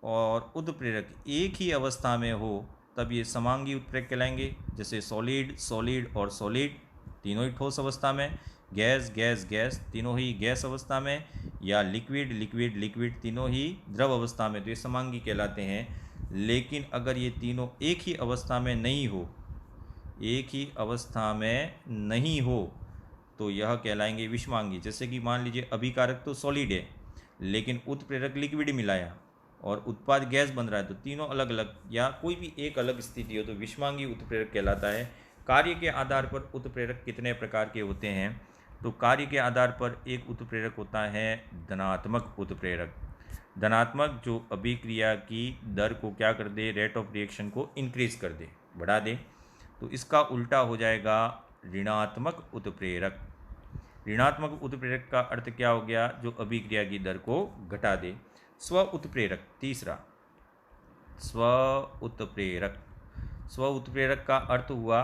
Speaker 1: और उत्प्रेरक एक ही अवस्था में हो, तब ये समांगी उत्प्रेरक कहलाएंगे। जैसे सॉलिड, सॉलिड और सॉलिड तीनों ही ठोस अवस्था में, गैस, गैस, गैस तीनों ही गैस अवस्था में, या लिक्विड, लिक्विड, लिक्विड तीनों ही द्रव अवस्था में, तो ये समांगी कहलाते हैं। लेकिन अगर ये तीनों एक ही अवस्था में नहीं हो, एक ही अवस्था में नहीं हो, तो यह कहलाएंगे विषमांगी। जैसे कि मान लीजिए अभिकारक तो सॉलिड है, लेकिन उत्प्रेरक लिक्विड मिलाया और उत्पाद गैस बन रहा है, तो तीनों अलग अलग या कोई भी एक अलग स्थिति हो तो विषमांगी उत्प्रेरक कहलाता है। कार्य के आधार पर उत्प्रेरक कितने प्रकार के होते हैं? तो कार्य के आधार पर एक उत्प्रेरक होता है धनात्मक उत्प्रेरक। धनात्मक जो अभिक्रिया की दर को क्या कर दे, रेट ऑफ रिएक्शन को इंक्रीज कर दे, बढ़ा दे। तो इसका उल्टा हो जाएगा ऋणात्मक उत्प्रेरक। ऋणात्मक उत्प्रेरक का अर्थ क्या हो गया? जो अभिक्रिया की दर को घटा दे। स्व उत्प्रेरक, तीसरा स्व उत्प्रेरक। स्व उत्प्रेरक का अर्थ हुआ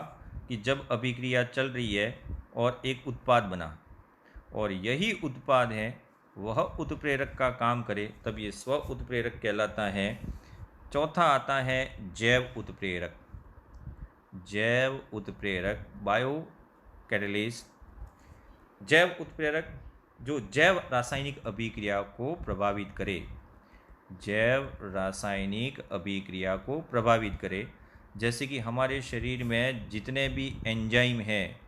Speaker 1: कि जब अभिक्रिया चल रही है और एक उत्पाद बना और यही उत्पाद है वह उत्प्रेरक का काम करे, तब ये स्व उत्प्रेरक कहलाता है। चौथा आता है जैव उत्प्रेरक। जैव उत्प्रेरक, बायो कैटलिस्ट। जैव उत्प्रेरक जो जैव रासायनिक अभिक्रिया को प्रभावित करे, जैव रासायनिक अभिक्रिया को प्रभावित करे। जैसे कि हमारे शरीर में जितने भी एंजाइम हैं,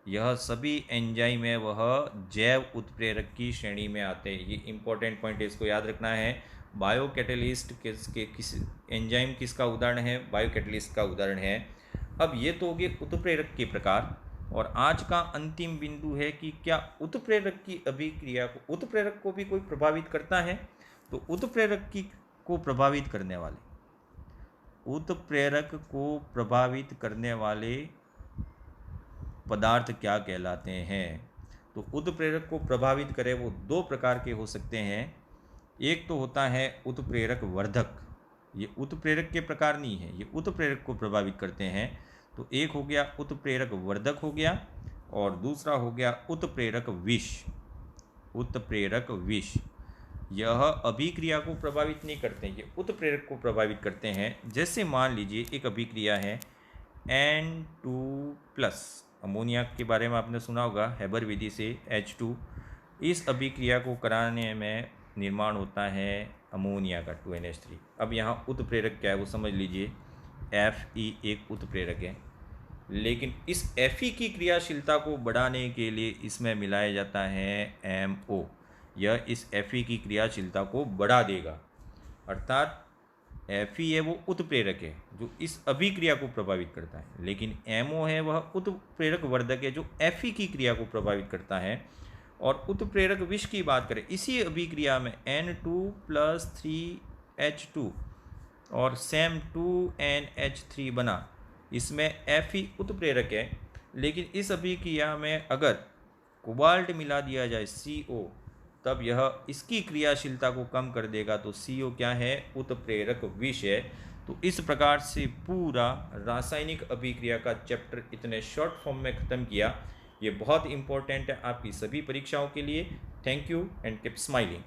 Speaker 1: यह सभी एंजाइम है वह जैव उत्प्रेरक की श्रेणी में आते हैं। ये इंपॉर्टेंट पॉइंट है, इसको याद रखना है। बायो कैटलिस्ट किस एंजाइम किसका उदाहरण है? बायो कैटलिस्ट का उदाहरण है। अब ये तो हो गए उत्प्रेरक के प्रकार, और आज का अंतिम बिंदु है कि क्या उत्प्रेरक की अभिक्रिया को, उत्प्रेरक को भी कोई प्रभावित करता है? तो उत्प्रेरक को प्रभावित करने वाले, उत्प्रेरक को प्रभावित करने वाले पदार्थ क्या कहलाते हैं? तो उत्प्रेरक को प्रभावित करे वो दो प्रकार के हो सकते हैं। एक तो होता है उत्प्रेरक वर्धक, ये उत्प्रेरक के प्रकार नहीं है, ये उत्प्रेरक को प्रभावित करते हैं। तो एक हो गया उत्प्रेरक वर्धक हो गया, और दूसरा हो गया उत्प्रेरक विष। उत्प्रेरक विष यह अभिक्रिया को प्रभावित नहीं करते, ये उत्प्रेरक को प्रभावित करते हैं। जैसे मान लीजिए एक अभिक्रिया है N2+, अमोनिया के बारे में आपने सुना होगा, हैबर विधि से H2। इस अभिक्रिया को कराने में निर्माण होता है अमोनिया का 2NH3। अब यहाँ उत्प्रेरक क्या है वो समझ लीजिए। Fe एक उत्प्रेरक है, लेकिन इस Fe की क्रियाशीलता को बढ़ाने के लिए इसमें मिलाया जाता है MO। यह इस Fe की क्रियाशीलता को बढ़ा देगा, अर्थात Fe है वो उत्प्रेरक है जो इस अभिक्रिया को प्रभावित करता है, लेकिन MO है वह उत्प्रेरक वर्धक है जो Fe की क्रिया को प्रभावित करता है। और उत्प्रेरक विष की बात करें, इसी अभिक्रिया में N2+3H2 और सेम 2NH3 बना, इसमें Fe उत्प्रेरक है, लेकिन इस अभिक्रिया में अगर कोबाल्ट मिला दिया जाए CO, तब यह इसकी क्रियाशीलता को कम कर देगा। तो CO क्या है? उत्प्रेरक विष है। तो इस प्रकार से पूरा रासायनिक अभिक्रिया का चैप्टर इतने शॉर्ट फॉर्म में ख़त्म किया। ये बहुत इंपॉर्टेंट है आपकी सभी परीक्षाओं के लिए। Thank you and keep smiling.